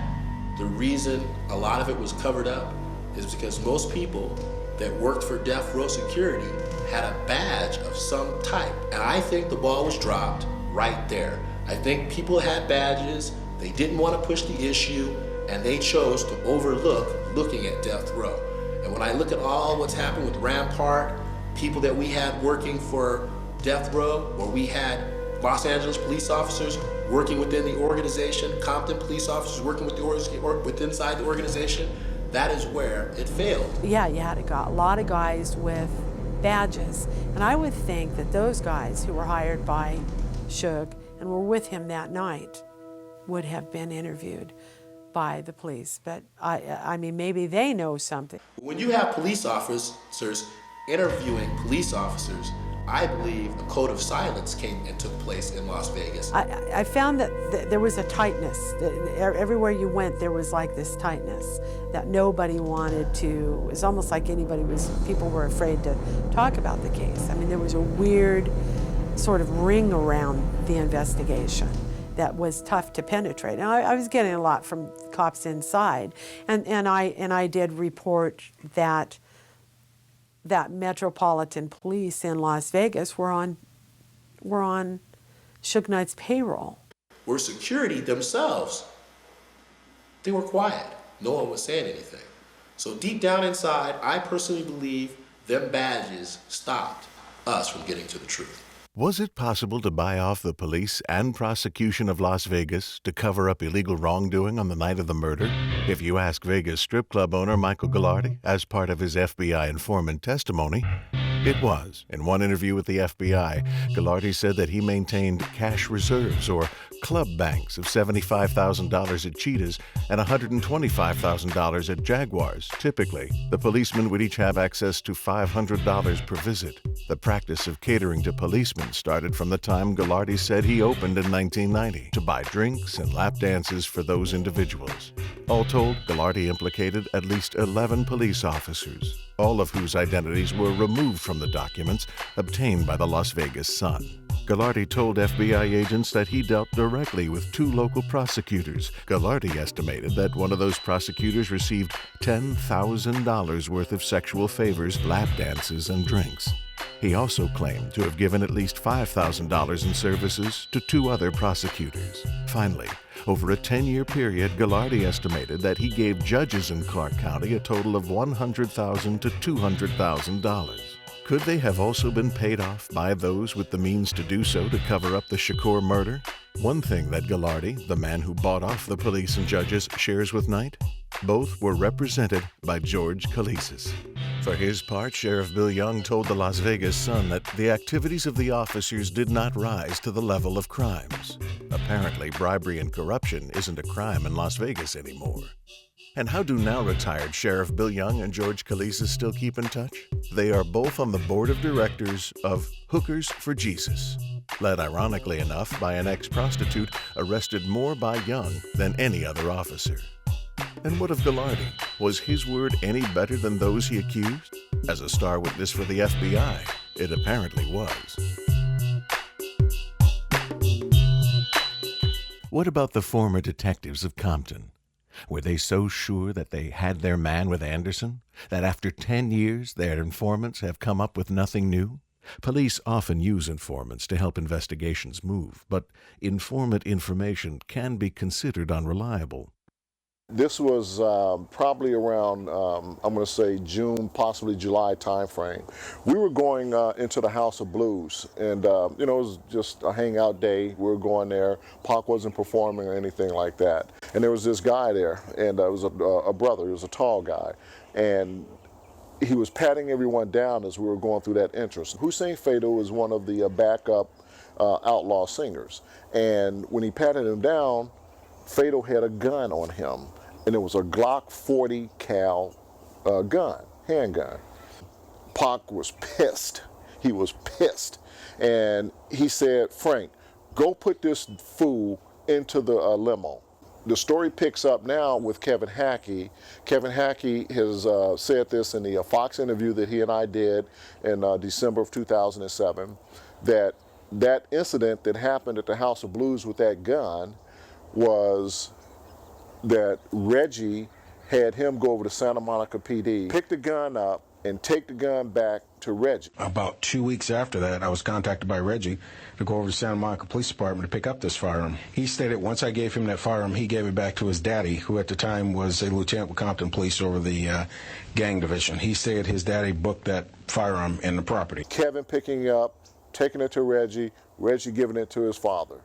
the reason a lot of it was covered up is because most people that worked for death row security had a badge of some type. And I think the ball was dropped right there. I think people had badges, they didn't want to push the issue, and they chose to overlook looking at death row. And when I look at all what's happened with Rampart, people that we had working for death row, or we had Los Angeles police officers working within the organization, Compton police officers working with inside the organization, that is where it failed. Yeah, you had a lot of guys with badges. And I would think that those guys who were hired by Suge and were with him that night would have been interviewed by the police. But I mean, maybe they know something. When you have police officers interviewing police officers, I believe a code of silence came and took place in Las Vegas. I found that there was a tightness. Everywhere you went, there was like this tightness that nobody wanted to, it was almost like people were afraid to talk about the case. I mean, there was a weird sort of ring around the investigation that was tough to penetrate. And I was getting a lot from cops inside. And I did report that Metropolitan Police in Las Vegas were on Suge Knight's payroll. Where security themselves, they were quiet. No one was saying anything. So deep down inside, I personally believe them badges stopped us from getting to the truth. Was it possible to buy off the police and prosecution of Las Vegas to cover up illegal wrongdoing on the night of the murder? If you ask Vegas strip club owner Michael Ghilardi, as part of his FBI informant testimony, it was. In one interview with the FBI, Ghilardi said that he maintained cash reserves or club banks of $75,000 at Cheetahs and $125,000 at Jaguars. Typically, the policemen would each have access to $500 per visit. The practice of catering to policemen started from the time Ghilardi said he opened in 1990 to buy drinks and lap dances for those individuals. All told, Ghilardi implicated at least 11 police officers, all of whose identities were removed from the documents obtained by the Las Vegas Sun. Ghilardi told FBI agents that he dealt directly with 2 local prosecutors. Ghilardi estimated that one of those prosecutors received $10,000 worth of sexual favors, lap dances, and drinks. He also claimed to have given at least $5,000 in services to 2 other prosecutors. Finally, over a 10-year period, Ghilardi estimated that he gave judges in Clark County a total of $100,000 to $200,000. Could they have also been paid off by those with the means to do so to cover up the Shakur murder? One thing that Ghilardi, the man who bought off the police and judges, shares with Knight: both were represented by George Kalisis. For his part, Sheriff Bill Young told the Las Vegas Sun that the activities of the officers did not rise to the level of crimes. Apparently, bribery and corruption isn't a crime in Las Vegas anymore. And how do now retired Sheriff Bill Young and George Kalisis still keep in touch? They are both on the board of directors of Hookers for Jesus, led ironically enough by an ex-prostitute arrested more by Young than any other officer. And what of Ghilardi? Was his word any better than those he accused? As a star witness for the FBI, it apparently was. What about the former detectives of Compton? Were they so sure that they had their man with Anderson, that after 10 years their informants have come up with nothing new? Police often use informants to help investigations move, but informant information can be considered unreliable. This was probably around, I'm going to say June, possibly July timeframe. We were going into the House of Blues, and it was just a hangout day. We were going there. Pac wasn't performing or anything like that. And there was this guy there, and it was a brother. He was a tall guy, and he was patting everyone down as we were going through that entrance. Hussein Fatal was one of the backup outlaw singers, and when he patted him down, Fatal had a gun on him, and it was a Glock 40 cal gun, handgun. Pac was pissed. He was pissed. And he said, Frank, go put this fool into the limo. The story picks up now with Kevin Hackey. Kevin Hackey has said this in the Fox interview that he and I did in December of 2007, that that incident that happened at the House of Blues with that gun was that Reggie had him go over to Santa Monica PD, pick the gun up, and take the gun back to Reggie. About 2 weeks after that, I was contacted by Reggie to go over to Santa Monica Police Department to pick up this firearm. He stated once I gave him that firearm, he gave it back to his daddy, who at the time was a lieutenant with Compton Police over the gang division. He said his daddy booked that firearm in the property. Kevin picking up, taking it to Reggie, Reggie giving it to his father.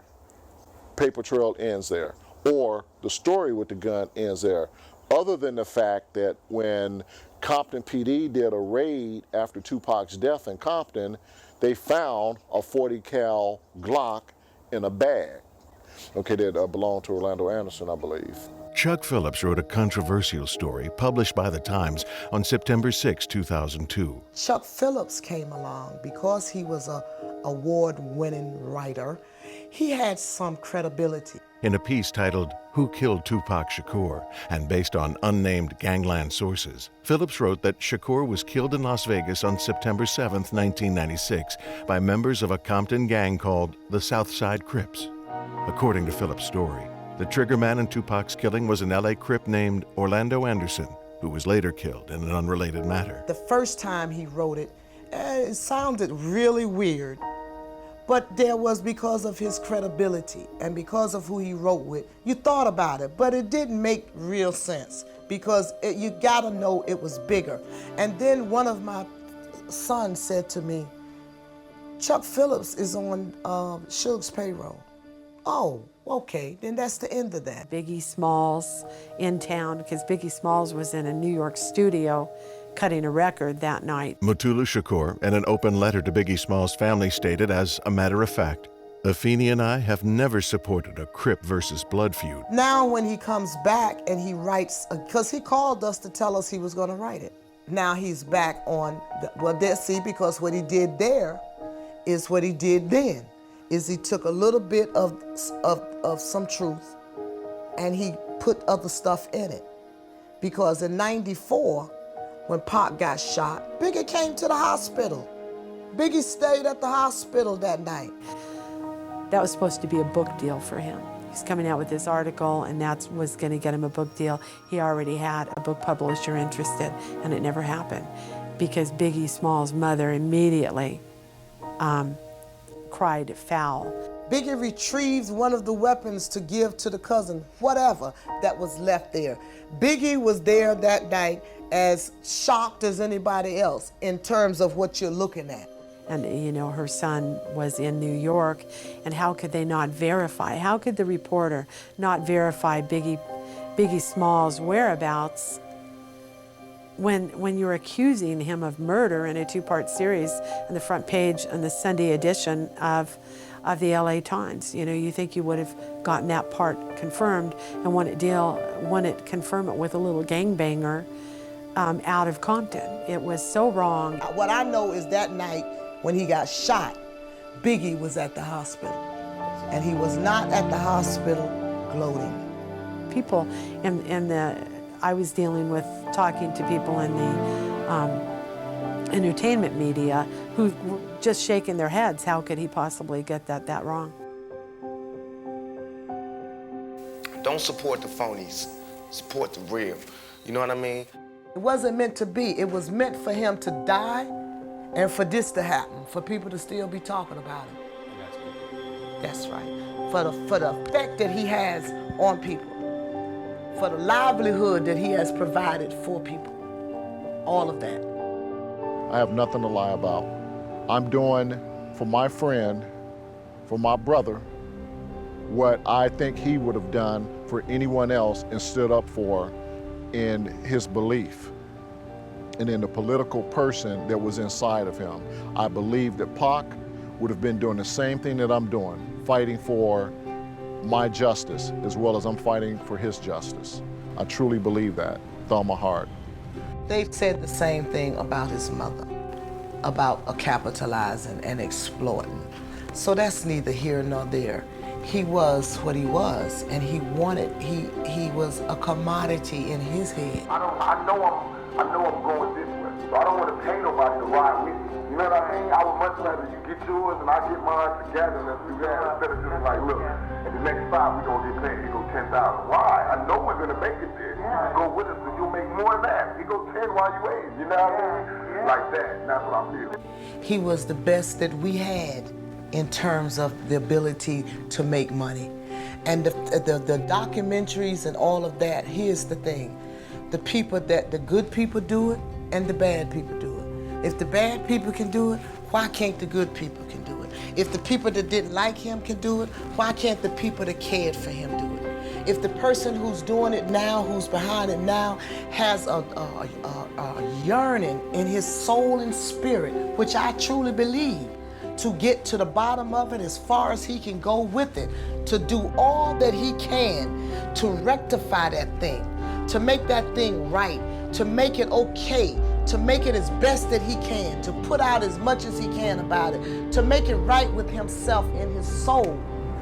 Paper trail ends there. Or the story with the gun ends there. Other than the fact that when Compton PD did a raid after Tupac's death in Compton, they found a 40 cal Glock in a bag. Okay, that belonged to Orlando Anderson, I believe. Chuck Phillips wrote a controversial story published by The Times on September 6, 2002. Chuck Phillips came along because he was an award-winning writer. He had some credibility. In a piece titled, Who Killed Tupac Shakur? And based on unnamed gangland sources, Phillips wrote that Shakur was killed in Las Vegas on September 7, 1996, by members of a Compton gang called the Southside Crips. According to Phillips' story, the triggerman in Tupac's killing was an LA Crip named Orlando Anderson, who was later killed in an unrelated matter. The first time he wrote it, it sounded really weird. But there was, because of his credibility and because of who he wrote with, you thought about it, but it didn't make real sense because you gotta know it was bigger. And then one of my sons said to me, Chuck Phillips is on Suge's payroll. Oh, okay, then that's the end of that. Biggie Smalls in town, because Biggie Smalls was in a New York studio cutting a record that night. Mutulu Shakur, in an open letter to Biggie Smalls' family, stated, as a matter of fact, Afeni and I have never supported a Crip versus Blood feud. Now when he comes back and he writes, because he called us to tell us he was going to write it. Now he's back on, see, because what he did there is what he did then, is he took a little bit of some truth and he put other stuff in it. Because in '94, when Pac got shot, Biggie came to the hospital. Biggie stayed at the hospital that night. That was supposed to be a book deal for him. He's coming out with this article, and that was going to get him a book deal. He already had a book publisher interested, and it never happened because Biggie Smalls' mother immediately cried foul. Biggie retrieved one of the weapons to give to the cousin, whatever, that was left there. Biggie was there that night as shocked as anybody else in terms of what you're looking at. And, you know, her son was in New York, and how could they not verify? How could the reporter not verify Biggie Smalls' whereabouts when you're accusing him of murder in a two-part series on the front page on the Sunday edition of the LA Times? You know, you think you would have gotten that part confirmed and want it confirm it with a little gangbanger out of Compton. It was so wrong. What I know is that night when he got shot, Biggie was at the hospital. And he was not at the hospital gloating. People I was dealing with, talking to people in the entertainment media who were just shaking their heads. How could he possibly get that wrong? Don't support the phonies, support the real. You know what I mean? It wasn't meant to be. It was meant for him to die and for this to happen, for people to still be talking about him. That's right. For the effect that he has on people, for the livelihood that he has provided for people, all of that. I have nothing to lie about. I'm doing for my friend, for my brother, what I think he would have done for anyone else and stood up for in his belief and in the political person that was inside of him. I believe that Pac would have been doing the same thing that I'm doing, fighting for my justice as well as I'm fighting for his justice. I truly believe that with all my heart. They've said the same thing about his mother, about capitalizing and exploiting. So that's neither here nor there. He was what he was, and he was a commodity in his head. I know I'm going this way, so I don't want to pay nobody to ride with me. You know what I mean? I would much rather you get yours and I get mine together and let's do that instead of just like, look, and the next 5 we gonna get paid. He go 10,000. Why? I know we're gonna make it there. You go with us and you'll make more than that. He go 10 while you wait. You know what I mean? Like that. That's what I feel. He was the best that we had in terms of the ability to make money. And the documentaries and all of that, here's the thing. The good people do it and the bad people do it. If the bad people can do it, why can't the good people can do it? If the people that didn't like him can do it, why can't the people that cared for him do it? If the person who's doing it now, who's behind it now, has a yearning in his soul and spirit, which I truly believe, to get to the bottom of it as far as he can go with it, to do all that he can to rectify that thing, to make that thing right, to make it okay, to make it as best that he can, to put out as much as he can about it, to make it right with himself and his soul.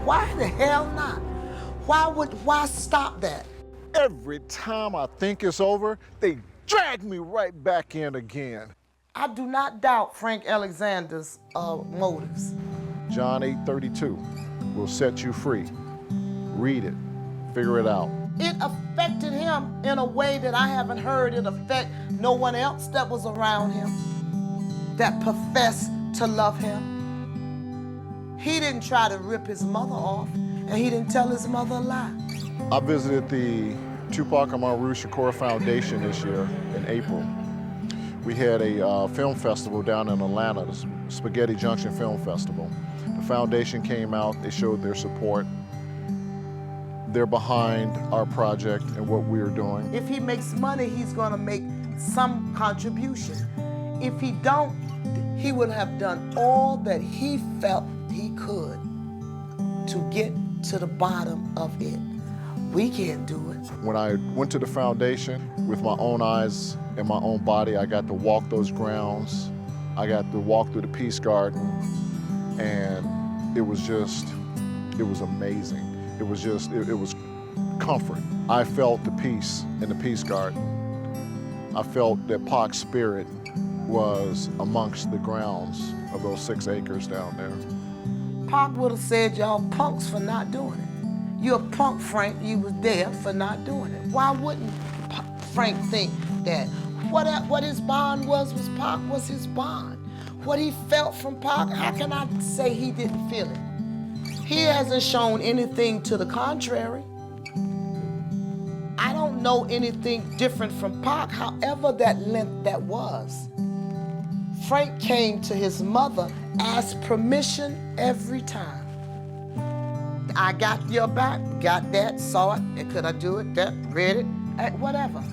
Why the hell not? Why stop that? Every time I think it's over, they drag me right back in again. I do not doubt Frank Alexander's motives. John 8:32 will set you free. Read it, figure it out. It affected him in a way that I haven't heard it affect no one else that was around him, that professed to love him. He didn't try to rip his mother off, and he didn't tell his mother a lie. I visited the Tupac Amaru Shakur Foundation this year in April. We had a film festival down in Atlanta, the Spaghetti Junction Film Festival. The foundation came out, they showed their support. They're behind our project and what we're doing. If he makes money, he's gonna make some contribution. If he don't, he would have done all that he felt he could to get to the bottom of it. We can't do it. When I went to the foundation with my own eyes and my own body, I got to walk those grounds. I got to walk through the Peace Garden, and it was amazing. It was comfort. I felt the peace in the Peace Garden. I felt that Pac's spirit was amongst the grounds of those 6 acres down there. Pac would have said, y'all punks for not doing it. You're a punk, Frank. You was there for not doing it. Why wouldn't Frank think that? What his bond was Pac was his bond. What he felt from Pac, how can I say he didn't feel it? He hasn't shown anything to the contrary. I don't know anything different from Pac, however that length that was. Frank came to his mother, asked permission every time. I got your back, got that, saw it, could I do it, that, read it, whatever.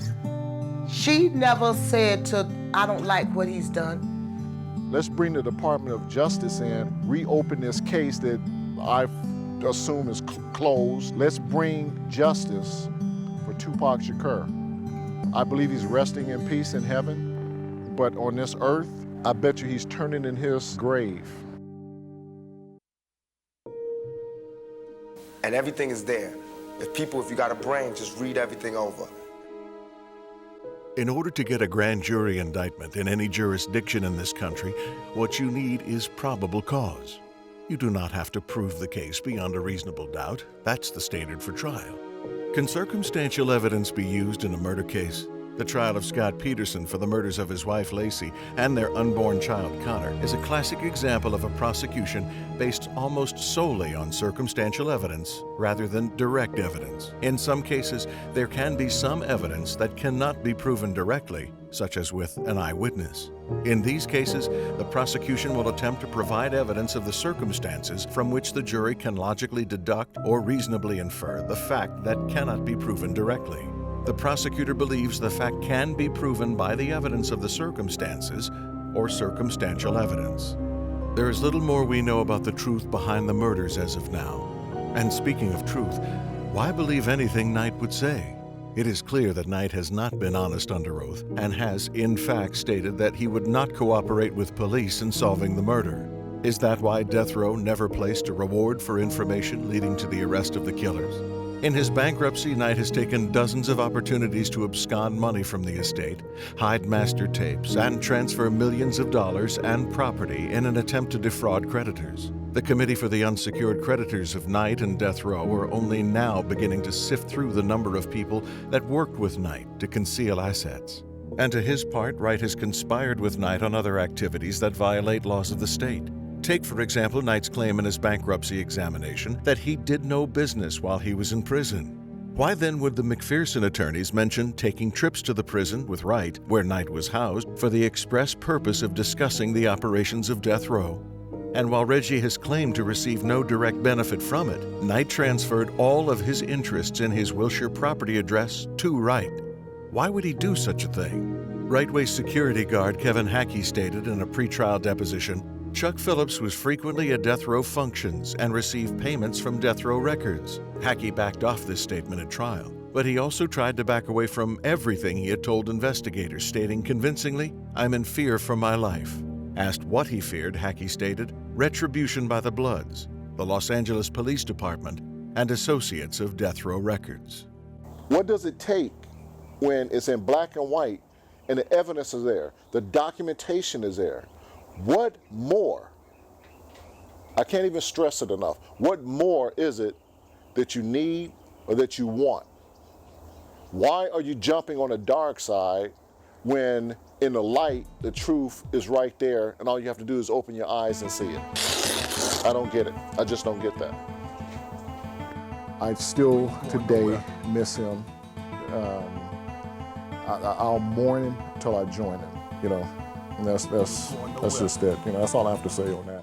She never said I don't like what he's done. Let's bring the Department of Justice in, reopen this case that I assume is closed. Let's bring justice for Tupac Shakur. I believe he's resting in peace in heaven, but on this earth, I bet you he's turning in his grave. And everything is there. If you got a brain, just read everything over. In order to get a grand jury indictment in any jurisdiction in this country, what you need is probable cause. You do not have to prove the case beyond a reasonable doubt. That's the standard for trial. Can circumstantial evidence be used in a murder case? The trial of Scott Peterson for the murders of his wife Lacey and their unborn child Connor is a classic example of a prosecution based almost solely on circumstantial evidence rather than direct evidence. In some cases, there can be some evidence that cannot be proven directly, such as with an eyewitness. In these cases, the prosecution will attempt to provide evidence of the circumstances from which the jury can logically deduct or reasonably infer the fact that cannot be proven directly. The prosecutor believes the fact can be proven by the evidence of the circumstances or circumstantial evidence. There is little more we know about the truth behind the murders as of now. And speaking of truth, why believe anything Knight would say? It is clear that Knight has not been honest under oath and has, in fact, stated that he would not cooperate with police in solving the murder. Is that why death row never placed a reward for information leading to the arrest of the killers? In his bankruptcy, Knight has taken dozens of opportunities to abscond money from the estate, hide master tapes, and transfer millions of dollars and property in an attempt to defraud creditors. The Committee for the Unsecured Creditors of Knight and Death Row are only now beginning to sift through the number of people that worked with Knight to conceal assets. And to his part, Wright has conspired with Knight on other activities that violate laws of the state. Take, for example, Knight's claim in his bankruptcy examination that he did no business while he was in prison. Why then would the McPherson attorneys mention taking trips to the prison with Wright, where Knight was housed, for the express purpose of discussing the operations of Death Row? And while Reggie has claimed to receive no direct benefit from it, Knight transferred all of his interests in his Wilshire property address to Wright. Why would he do such a thing? Rightway security guard Kevin Hackey stated in a pretrial deposition, Chuck Phillips was frequently at Death Row functions and received payments from Death Row records. Hackey backed off this statement at trial, but he also tried to back away from everything he had told investigators, stating convincingly, "I'm in fear for my life." Asked what he feared, Hackey stated, retribution by the Bloods, the Los Angeles Police Department, and associates of Death Row Records. What does it take when it's in black and white and the evidence is there, the documentation is there? What more? I can't even stress it enough. What more is it that you need or that you want? Why are you jumping on the dark side when in the light, the truth is right there and all you have to do is open your eyes and see it? I don't get it. I just don't get that. I still today miss him. I'll mourn him till I join him, you know. And that's just it. You know, that's all I have to say on that.